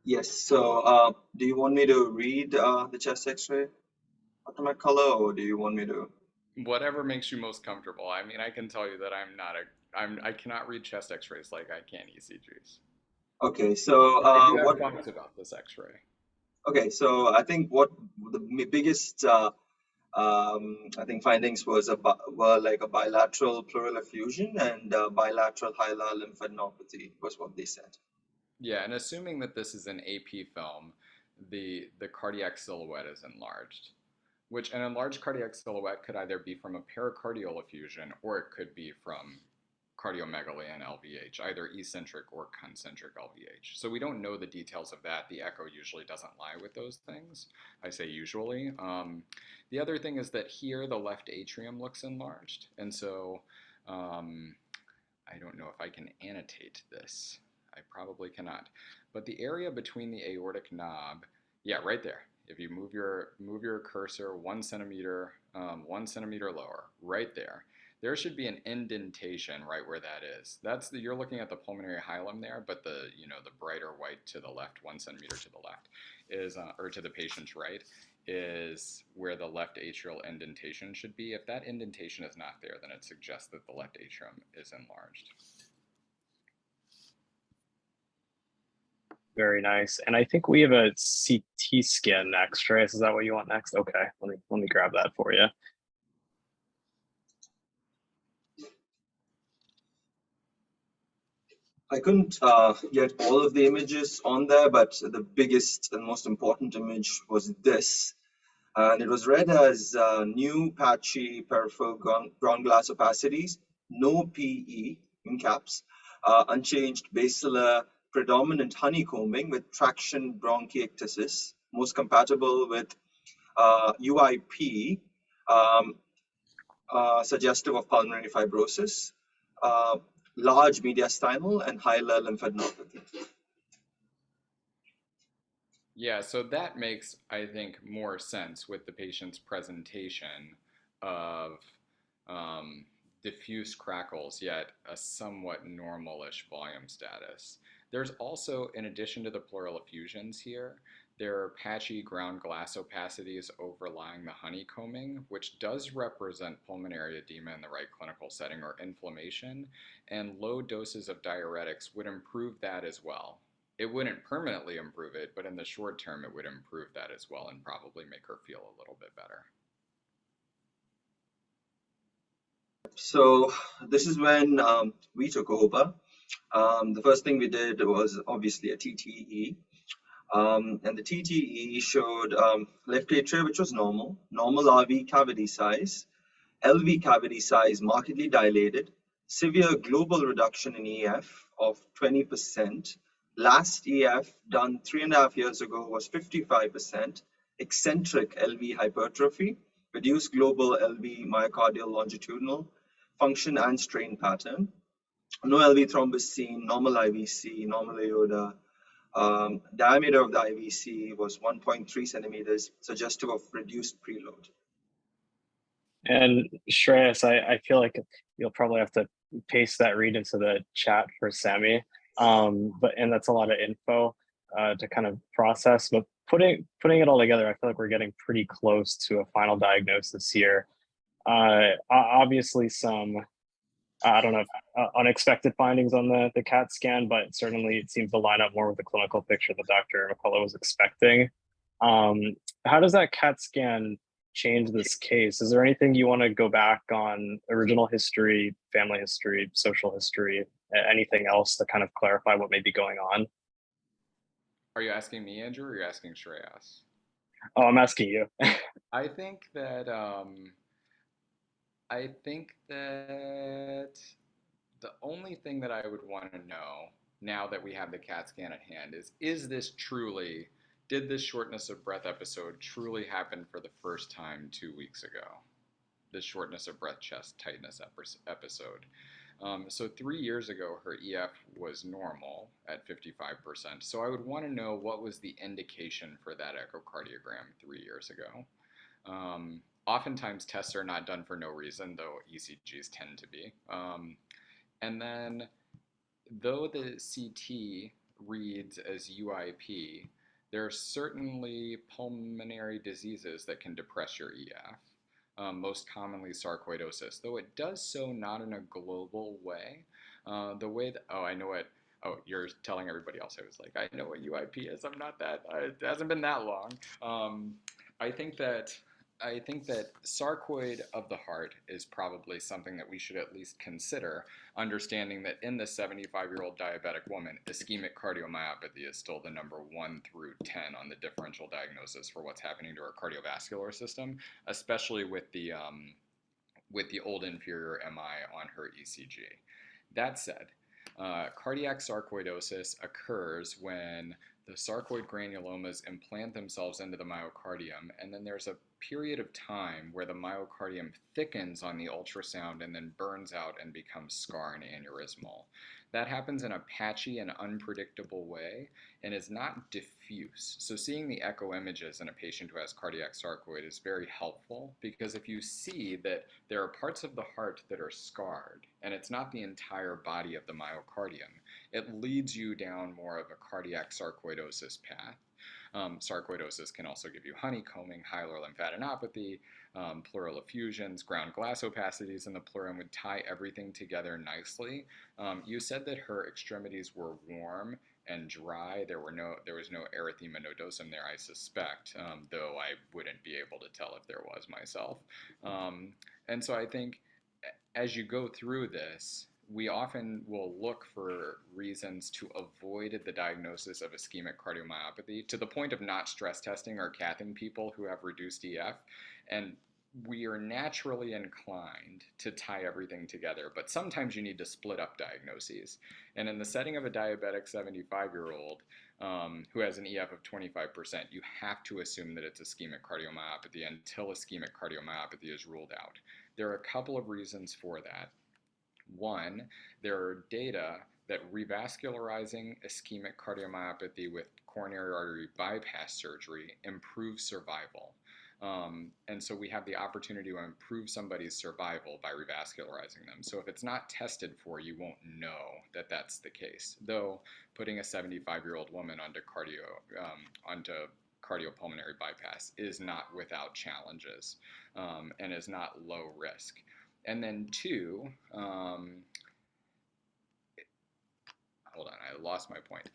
Yes, so do you want me to read the chest x-ray, Dr. McCullough, or do you want me to? Whatever makes you most comfortable. I mean, I can tell you that I cannot read chest X-rays like I can ECGs. Okay, so I do have what? thoughts about this X-ray. Okay, so I think what the biggest I think findings were like a bilateral pleural effusion and bilateral hilar lymphadenopathy was what they said. Yeah, and assuming that this is an AP film, the cardiac silhouette is enlarged, which an enlarged cardiac silhouette could either be from a pericardial effusion or it could be from cardiomegaly and LVH, either eccentric or concentric LVH. So we don't know the details of that. The echo usually doesn't lie with those things. I say usually. The other thing is that here the left atrium looks enlarged. And so I don't know if I can annotate this. I probably cannot. But the area between the aortic knob, yeah, right there. If you move your cursor 1 centimeter, 1 centimeter lower, right there, there should be an indentation right where that is. You're looking at the pulmonary hilum there, but the brighter white to the left, 1 centimeter to the left, is or to the patient's right, is where the left atrial indentation should be. If that indentation is not there, then it suggests that the left atrium is enlarged. Very nice. And I think we have a CT scan next, Shreyas. Is that what you want next? Okay, let me grab that for you. I couldn't get all of the images on there, but the biggest and most important image was this. And it was read as new patchy peripheral ground glass opacities, no PE in caps, unchanged basilar predominant honeycombing with traction bronchiectasis, most compatible with UIP, suggestive of pulmonary fibrosis, large mediastinal and hilar lymphadenopathy. Yeah, so that makes, I think, more sense with the patient's presentation of diffuse crackles, yet a somewhat normalish volume status. There's also, in addition to the pleural effusions here, there are patchy ground glass opacities overlying the honeycombing, which does represent pulmonary edema in the right clinical setting or inflammation, and low doses of diuretics would improve that as well. It wouldn't permanently improve it, but in the short term, it would improve that as well and probably make her feel a little bit better. So this is when we took over. The first thing we did was obviously a TTE. And the TTE showed left atria, which was normal RV cavity size, LV cavity size markedly dilated, severe global reduction in EF of 20%. Last EF done 3.5 years ago was 55%, eccentric LV hypertrophy, reduced global LV myocardial longitudinal function and strain pattern. No LV thrombus seen, normal IVC, normal aorta. Diameter of the IVC was 1.3 centimeters, suggestive of reduced preload. And Shreyas, I feel like you'll probably have to paste that read into the chat for Sammy. And that's a lot of info to kind of process. But putting it all together, I feel like we're getting pretty close to a final diagnosis here. Obviously, some I don't know, unexpected findings on the CAT scan, but certainly it seems to line up more with the clinical picture that Dr. McCullough was expecting. How does that CAT scan change this case? Is there anything you want to go back on original history, family history, social history, anything else to kind of clarify what may be going on? Are you asking me, Andrew, or are you asking Shreyas? Oh, I'm asking you. I think that the only thing that I would want to know now that we have the CAT scan at hand is this truly, did this shortness of breath episode truly happen for the first time 2 weeks ago? This shortness of breath, chest tightness episode. So 3 years ago, her EF was normal at 55%. So I would want to know what was the indication for that echocardiogram 3 years ago. Oftentimes tests are not done for no reason, though ECGs tend to be. And then, though the CT reads as UIP, there are certainly pulmonary diseases that can depress your EF. most commonly sarcoidosis, though it does so not in a global way. The way that, oh, I know what, oh, you're telling everybody else. I was like, I know what UIP is. I'm not that, it hasn't been that long. I think that sarcoid of the heart is probably something that we should at least consider, understanding that in the 75-year-old diabetic woman, ischemic cardiomyopathy is still the number 1 through 10 on the differential diagnosis for what's happening to our cardiovascular system, especially with the old inferior MI on her ECG. That said, cardiac sarcoidosis occurs when the sarcoid granulomas implant themselves into the myocardium, and then there's a period of time where the myocardium thickens on the ultrasound and then burns out and becomes scar and aneurysmal. That happens in a patchy and unpredictable way and is not diffuse. So seeing the echo images in a patient who has cardiac sarcoid is very helpful, because if you see that there are parts of the heart that are scarred and it's not the entire body of the myocardium, it leads you down more of a cardiac sarcoidosis path. Sarcoidosis can also give you honeycombing, hilar lymphadenopathy, pleural effusions, ground glass opacities in the pleura, and would tie everything together nicely. You said that her extremities were warm and dry. There was no erythema nodosum there, I suspect, though I wouldn't be able to tell if there was myself. And so I think as you go through this, we often will look for reasons to avoid the diagnosis of ischemic cardiomyopathy, to the point of not stress testing or cathing people who have reduced EF. And we are naturally inclined to tie everything together, but sometimes you need to split up diagnoses. And in the setting of a diabetic 75-year-old who has an EF of 25%, you have to assume that it's ischemic cardiomyopathy until ischemic cardiomyopathy is ruled out. There are a couple of reasons for that. One, there are data that revascularizing ischemic cardiomyopathy with coronary artery bypass surgery improves survival. And so we have the opportunity to improve somebody's survival by revascularizing them. So if it's not tested for, you won't know that that's the case. Though putting a 75-year-old woman onto cardiopulmonary bypass is not without challenges and is not low risk. And then two, hold on, I lost my point.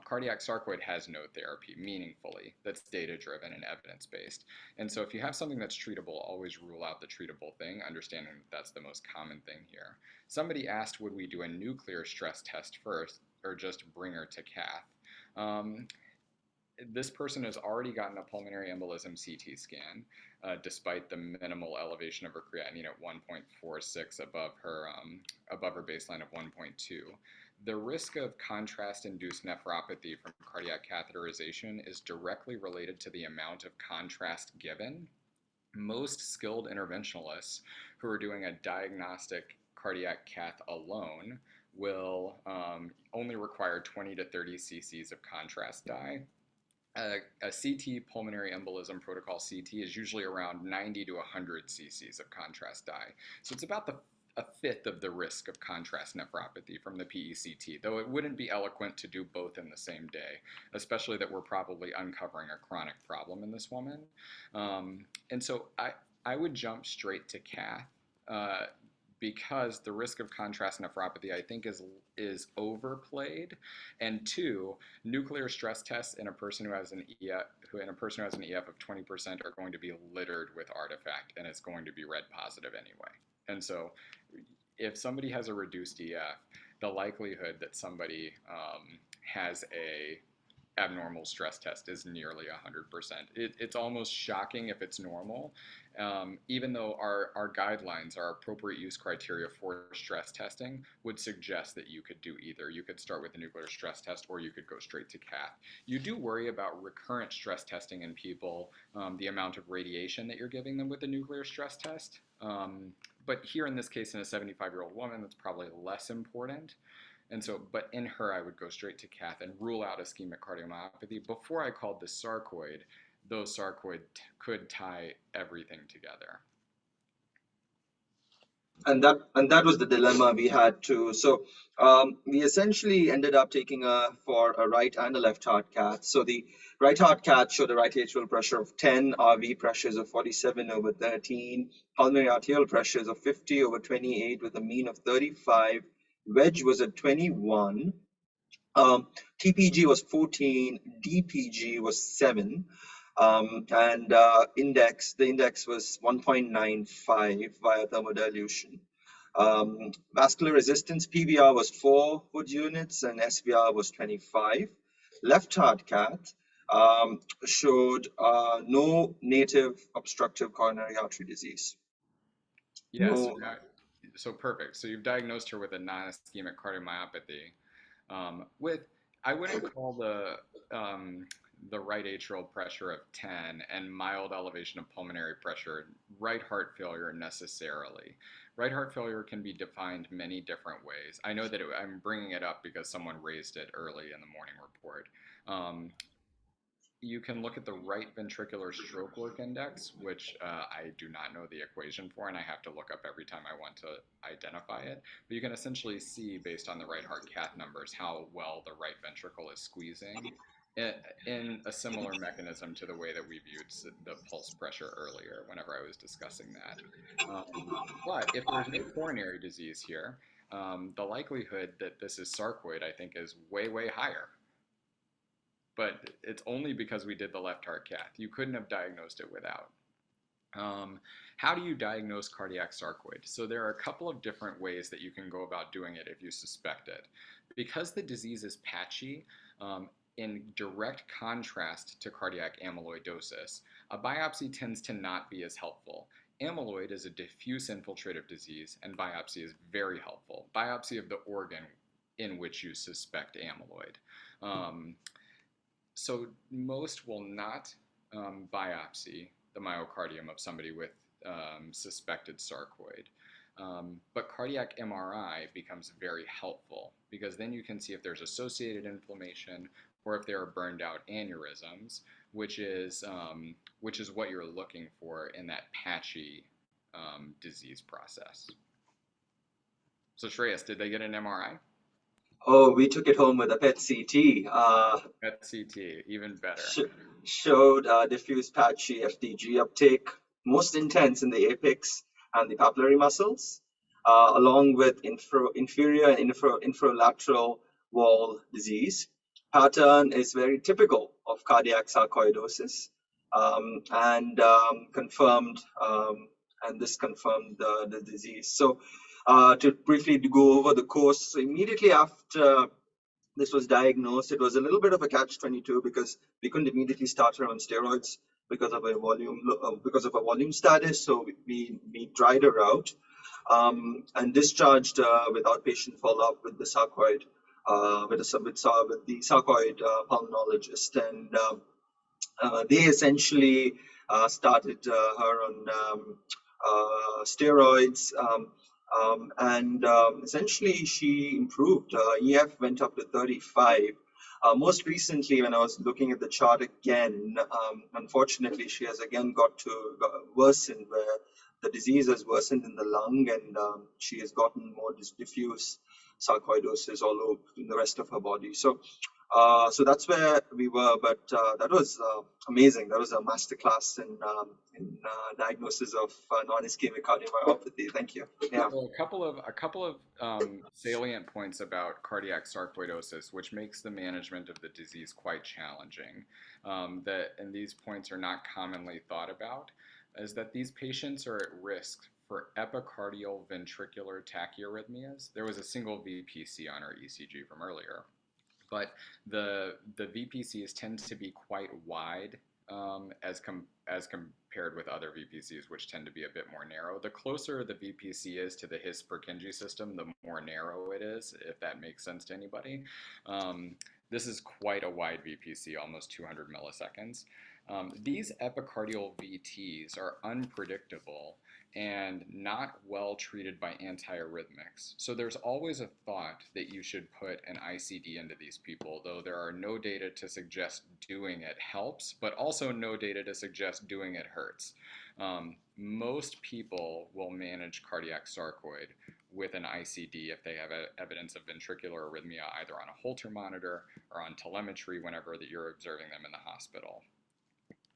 Cardiac sarcoid has no therapy meaningfully that's data-driven and evidence-based. And so if you have something that's treatable, always rule out the treatable thing, understanding that that's the most common thing here. Somebody asked, would we do a nuclear stress test first or just bring her to cath? This person has already gotten a pulmonary embolism CT scan, despite the minimal elevation of her creatinine at 1.46 above her baseline of 1.2. The risk of contrast-induced nephropathy from cardiac catheterization is directly related to the amount of contrast given. Most skilled interventionalists who are doing a diagnostic cardiac cath alone will only require 20 to 30 cc's of contrast dye. A CT pulmonary embolism protocol CT is usually around 90 to 100 cc's of contrast dye. So it's about a fifth of the risk of contrast nephropathy from the PECT, though it wouldn't be eloquent to do both in the same day, especially that we're probably uncovering a chronic problem in this woman. And so I would jump straight to cath. Because the risk of contrast nephropathy, I think, is overplayed, and two, nuclear stress tests in a person who has an EF of 20% are going to be littered with artifact, and it's going to be red positive anyway. And so, if somebody has a reduced EF, the likelihood that somebody has a abnormal stress test is nearly 100%. It's almost shocking if it's normal, even though our guidelines, our appropriate use criteria for stress testing would suggest that you could do either. You could start with a nuclear stress test or you could go straight to cath. You do worry about recurrent stress testing in people, the amount of radiation that you're giving them with a nuclear stress test. But here in this case, in a 75-year-old woman, that's probably less important. And so, but in her, I would go straight to cath and rule out ischemic cardiomyopathy. Before I called this sarcoid, those sarcoid could tie everything together. And that was the dilemma we had too. So we essentially ended up taking for a right and a left heart cath. So the right heart cath showed a right atrial pressure of 10, RV pressures of 47/13, pulmonary arterial pressures of 50/28 with a mean of 35. Wedge was at 21. TPG was 14, DPG was 7, and the index was 1.95 via thermodilution. Vascular resistance, PVR was 4 Wood units and SVR was 25. Left heart cath showed no native obstructive coronary artery disease. Yes. No. So perfect. So you've diagnosed her with a non-ischemic cardiomyopathy. With I wouldn't call the right atrial pressure of 10 and mild elevation of pulmonary pressure right heart failure necessarily. Right heart failure can be defined many different ways. I know that I'm bringing it up because someone raised it early in the morning report. You can look at the right ventricular stroke work index, which I do not know the equation for, and I have to look up every time I want to identify it. But you can essentially see, based on the right heart cath numbers, how well the right ventricle is squeezing in a similar mechanism to the way that we viewed the pulse pressure earlier whenever I was discussing that. But if there's no coronary disease here, the likelihood that this is sarcoid, I think, is way, way higher. But it's only because we did the left heart cath. You couldn't have diagnosed it without. How do you diagnose cardiac sarcoid? So there are a couple of different ways that you can go about doing it if you suspect it. Because the disease is patchy, in direct contrast to cardiac amyloidosis, a biopsy tends to not be as helpful. Amyloid is a diffuse infiltrative disease, and biopsy is very helpful. Biopsy of the organ in which you suspect amyloid. So most will not biopsy the myocardium of somebody with suspected sarcoid. But cardiac MRI becomes very helpful because then you can see if there's associated inflammation or if there are burned out aneurysms, which is what you're looking for in that patchy disease process. So Shreyas, did they get an MRI? Oh, we took it home with a PET CT. PET CT, even better. Showed diffuse patchy FDG uptake, most intense in the apex and the papillary muscles, along with inferior and infralateral wall disease. Pattern is very typical of cardiac sarcoidosis, and confirmed, and this confirmed the disease. So, to briefly go over the course, so immediately after this was diagnosed, it was a little bit of a catch-22 because we couldn't immediately start her on steroids because of a volume status. So we dried her out and discharged with outpatient follow-up with the sarcoid with the sarcoid pulmonologist, and they essentially started her on steroids. And essentially she improved. EF went up to 35. Most recently, when I was looking at the chart again, unfortunately, she has again got worsened, where the disease has worsened in the lung, and she has gotten more diffuse sarcoidosis all over in the rest of her body. So that's where we were, but that was amazing. That was a masterclass in diagnosis of non-ischemic cardiomyopathy. Thank you. Yeah. So a couple of salient points about cardiac sarcoidosis, which makes the management of the disease quite challenging. And these points are not commonly thought about, is that these patients are at risk for epicardial ventricular tachyarrhythmias. There was a single VPC on our ECG from earlier. But the VPCs tend to be quite wide as compared with other VPCs, which tend to be a bit more narrow. The closer the VPC is to the His-Purkinje system, the more narrow it is, if that makes sense to anybody. This is quite a wide VPC, almost 200 milliseconds. These epicardial VTs are unpredictable and not well treated by antiarrhythmics. So there's always a thought that you should put an ICD into these people, though there are no data to suggest doing it helps, but also no data to suggest doing it hurts. Most people will manage cardiac sarcoid with an ICD if they have evidence of ventricular arrhythmia either on a Holter monitor or on telemetry whenever that you're observing them in the hospital.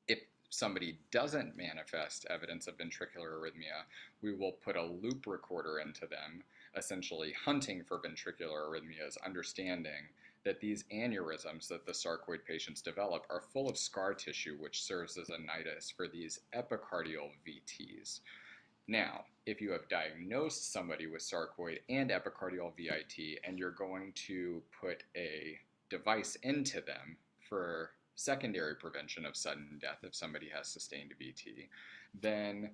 If somebody doesn't manifest evidence of ventricular arrhythmia, we will put a loop recorder into them, essentially hunting for ventricular arrhythmias, understanding that these aneurysms that the sarcoid patients develop are full of scar tissue, which serves as a nidus for these epicardial VTs. Now, if you have diagnosed somebody with sarcoid and epicardial VIT, and you're going to put a device into them for secondary prevention of sudden death if somebody has sustained VT, then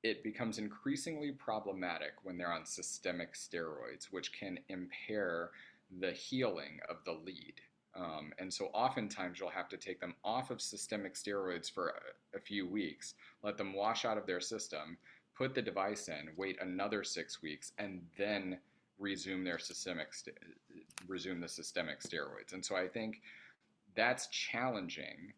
it becomes increasingly problematic when they're on systemic steroids, which can impair the healing of the lead. And so oftentimes you'll have to take them off of systemic steroids for a few weeks, let them wash out of their system, put the device in, wait another 6 weeks, and then resume the systemic steroids. And so I think that's challenging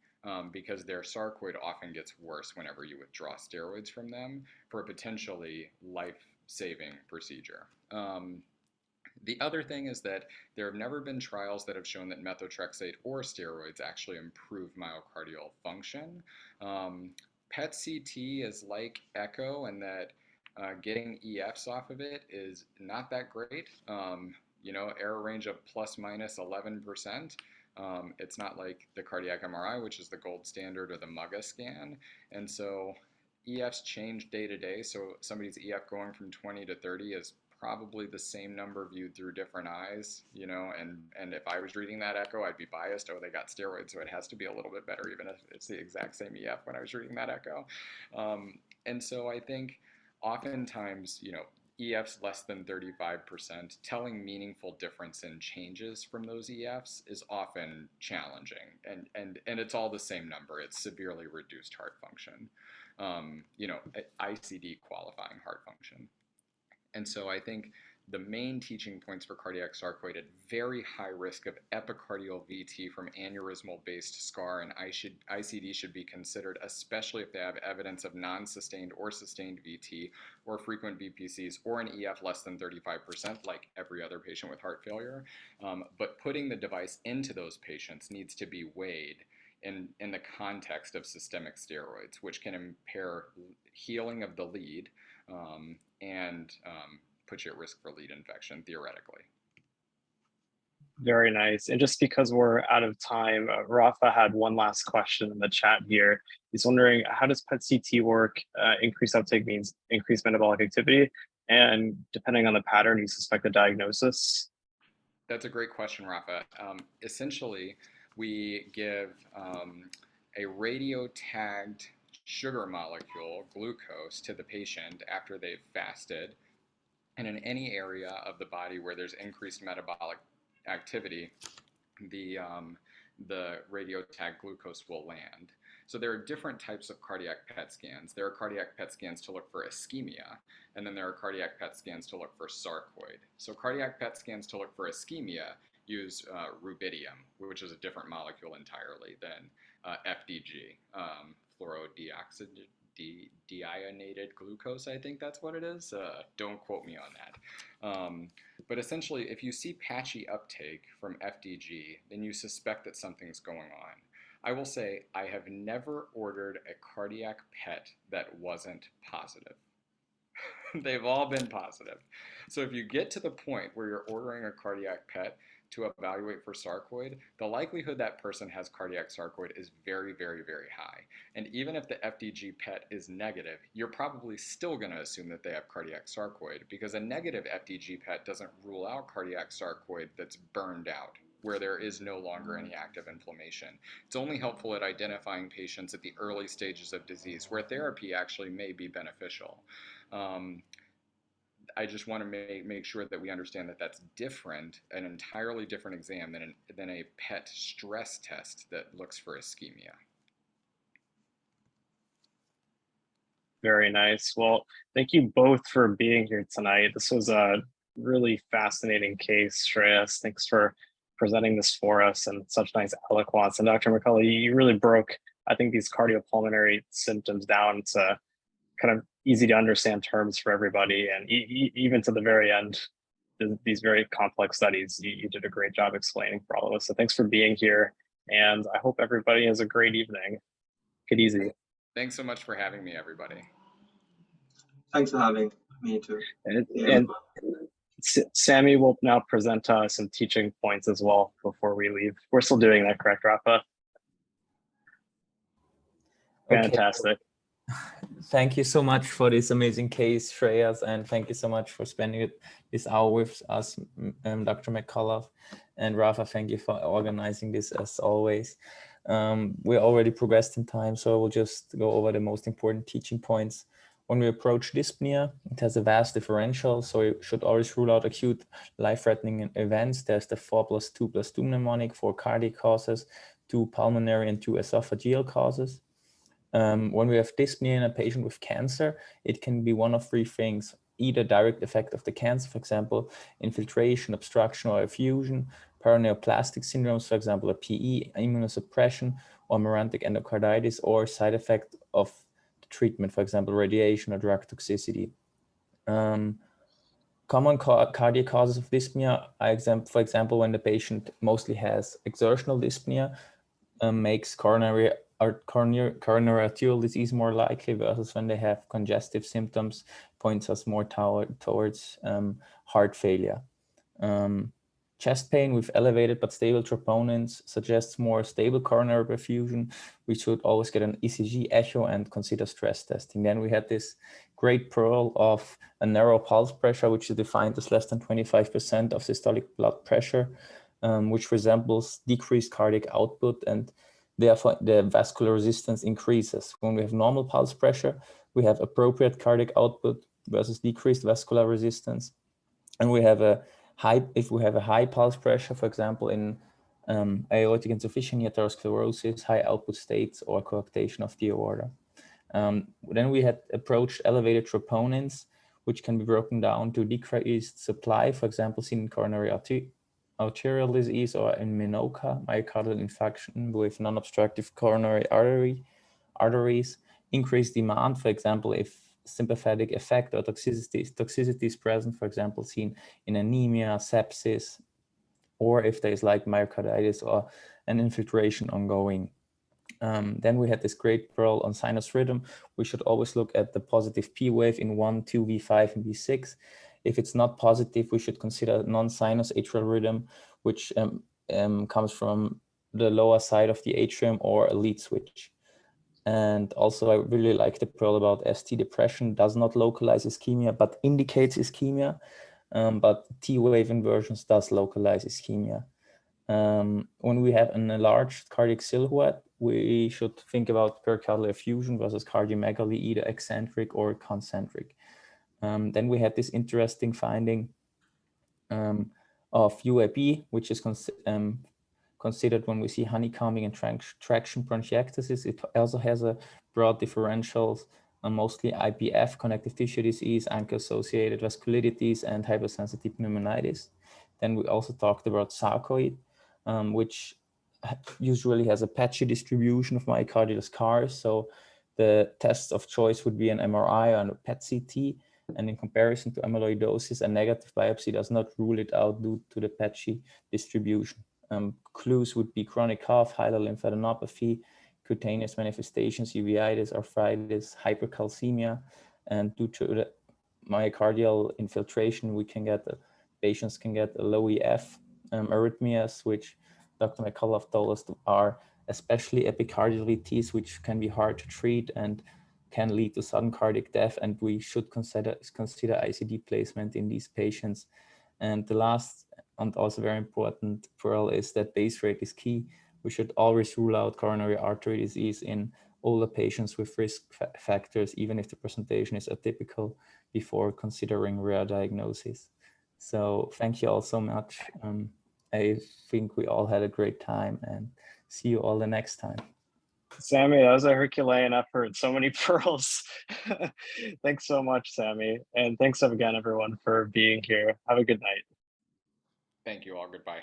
because their sarcoid often gets worse whenever you withdraw steroids from them for a potentially life-saving procedure. The other thing is that there have never been trials that have shown that methotrexate or steroids actually improve myocardial function. PET-CT is like echo in that getting EFs off of it is not that great. Error range of plus minus 11%. It's not like the cardiac MRI, which is the gold standard, or the MUGA scan. And so EFs change day to day. So somebody's EF going from 20 to 30 is probably the same number viewed through different eyes, and if I was reading that echo, I'd be biased. Oh, they got steroids, so it has to be a little bit better, even if it's the exact same EF when I was reading that echo. And so I think oftentimes, EFs less than 35%, telling meaningful difference in changes from those EFs is often challenging. And it's all the same number. It's severely reduced heart function, ICD qualifying heart function. And so I think the main teaching points for cardiac sarcoid at very high risk of epicardial VT from aneurysmal-based scar and ICD should be considered, especially if they have evidence of non-sustained or sustained VT or frequent VPCs or an EF less than 35%, like every other patient with heart failure. But putting the device into those patients needs to be weighed in the context of systemic steroids, which can impair healing of the lead and put you at risk for lead infection, theoretically. Very nice. And just because we're out of time, Rafa had one last question in the chat here. He's wondering, how does PET-CT work? Increased uptake means increased metabolic activity. And depending on the pattern, you suspect a diagnosis? That's a great question, Rafa. Essentially, we give a radio-tagged sugar molecule, glucose, to the patient after they've fasted. And in any area of the body where there's increased metabolic activity, the radio-tagged glucose will land. So there are different types of cardiac PET scans. There are cardiac PET scans to look for ischemia, and then there are cardiac PET scans to look for sarcoid. So cardiac PET scans to look for ischemia use rubidium, which is a different molecule entirely than FDG, fluorodeoxydeionated glucose, I think that's what it is. Don't quote me on that. But essentially, if you see patchy uptake from FDG, then you suspect that something's going on. I will say I have never ordered a cardiac PET that wasn't positive. They've all been positive. So if you get to the point where you're ordering a cardiac PET to evaluate for sarcoid, the likelihood that person has cardiac sarcoid is very, very, very high. And even if the FDG PET is negative, you're probably still going to assume that they have cardiac sarcoid, because a negative FDG PET doesn't rule out cardiac sarcoid that's burned out, where there is no longer any active inflammation. It's only helpful at identifying patients at the early stages of disease where therapy actually may be beneficial. I just want to make sure that we understand that that's different, an entirely different exam than a PET stress test that looks for ischemia. Very nice. Well, thank you both for being here tonight. This was a really fascinating case, Shreyas. Thanks for presenting this for us in such nice eloquence. And Dr. McCullough, you really broke, I think, these cardiopulmonary symptoms down to kind of easy to understand terms for everybody. And even to the very end, these very complex studies, you did a great job explaining for all of us. So thanks for being here. And I hope everybody has a great evening. Take it easy. Thanks so much for having me, everybody. Thanks for having me too. And Sammy will now present some teaching points as well before we leave. We're still doing that, correct, Rafa? Fantastic. Okay. Thank you so much for this amazing case, Shreyas, and thank you so much for spending this hour with us, Dr. McCullough. And Rafa, thank you for organizing this as always. We already progressed in time, so I will just go over the most important teaching points. When we approach dyspnea, it has a vast differential, so you should always rule out acute life-threatening events. There's the 4+2+2 mnemonic for cardiac causes, 2 pulmonary and 2 esophageal causes. When we have dyspnea in a patient with cancer, it can be one of 3 things: either direct effect of the cancer, for example, infiltration, obstruction, or effusion; paraneoplastic syndromes, for example, a PE, immunosuppression, or merantic endocarditis; or side effect of the treatment, for example, radiation or drug toxicity. Common cardiac causes of dyspnea, for example, when the patient mostly has exertional dyspnea, makes coronary arterial disease more likely, versus when they have congestive symptoms, points us more towards heart failure. Chest pain with elevated but stable troponins suggests more stable coronary perfusion. We should always get an ECG echo and consider stress testing. Then we had this great pearl of a narrow pulse pressure, which is defined as less than 25% of systolic blood pressure, which resembles decreased cardiac output, and therefore the vascular resistance increases. When we have normal pulse pressure, we have appropriate cardiac output versus decreased vascular resistance. And we have if we have a high pulse pressure, for example, in aortic insufficiency, atherosclerosis, high output states, or coarctation of the aorta. Then we had approached elevated troponins, which can be broken down to decreased supply, for example, seen in coronary arterial disease or in MINOCA, myocardial infarction with non-obstructive coronary arteries; increased demand, for example, if sympathetic effect or toxicity is present, for example, seen in anemia, sepsis, or if there's like myocarditis or an infiltration ongoing. Then we had this great pearl on sinus rhythm. We should always look at the positive P wave in 1, 2, V5, and V6. If it's not positive, we should consider non-sinus atrial rhythm, which comes from the lower side of the atrium, or a lead switch. And also, I really like the pearl about ST depression. Does not localize ischemia, but indicates ischemia. But T-wave inversions does localize ischemia. When we have an enlarged cardiac silhouette, we should think about pericardial effusion versus cardiomegaly, either eccentric or concentric. Then we had this interesting finding of UAB, which is considered when we see honeycombing and traction bronchiectasis. It also has a broad differentials on mostly IPF, connective tissue disease, ANCA-associated vasculitis, and hypersensitive pneumonitis. Then we also talked about sarcoid, which usually has a patchy distribution of myocardial scars. So the test of choice would be an MRI or a PET-CT. And in comparison to amyloidosis, a negative biopsy does not rule it out due to the patchy distribution. Clues would be chronic cough, hilar lymphadenopathy, cutaneous manifestations, uveitis, arthritis, hypercalcemia, and due to the myocardial infiltration, patients can get a low EF, arrhythmias, which Dr. McCullough told us are especially epicardialitis, which can be hard to treat and can lead to sudden cardiac death, and we should consider ICD placement in these patients. And the last and also very important pearl is that base rate is key. We should always rule out coronary artery disease in older patients with risk factors, even if the presentation is atypical, before considering rare diagnosis. So thank you all so much. I think we all had a great time, and see you all the next time. Sammy, that was a Herculean effort. So many pearls. Thanks so much, Sammy. And thanks again, everyone, for being here. Have a good night. Thank you all. Goodbye.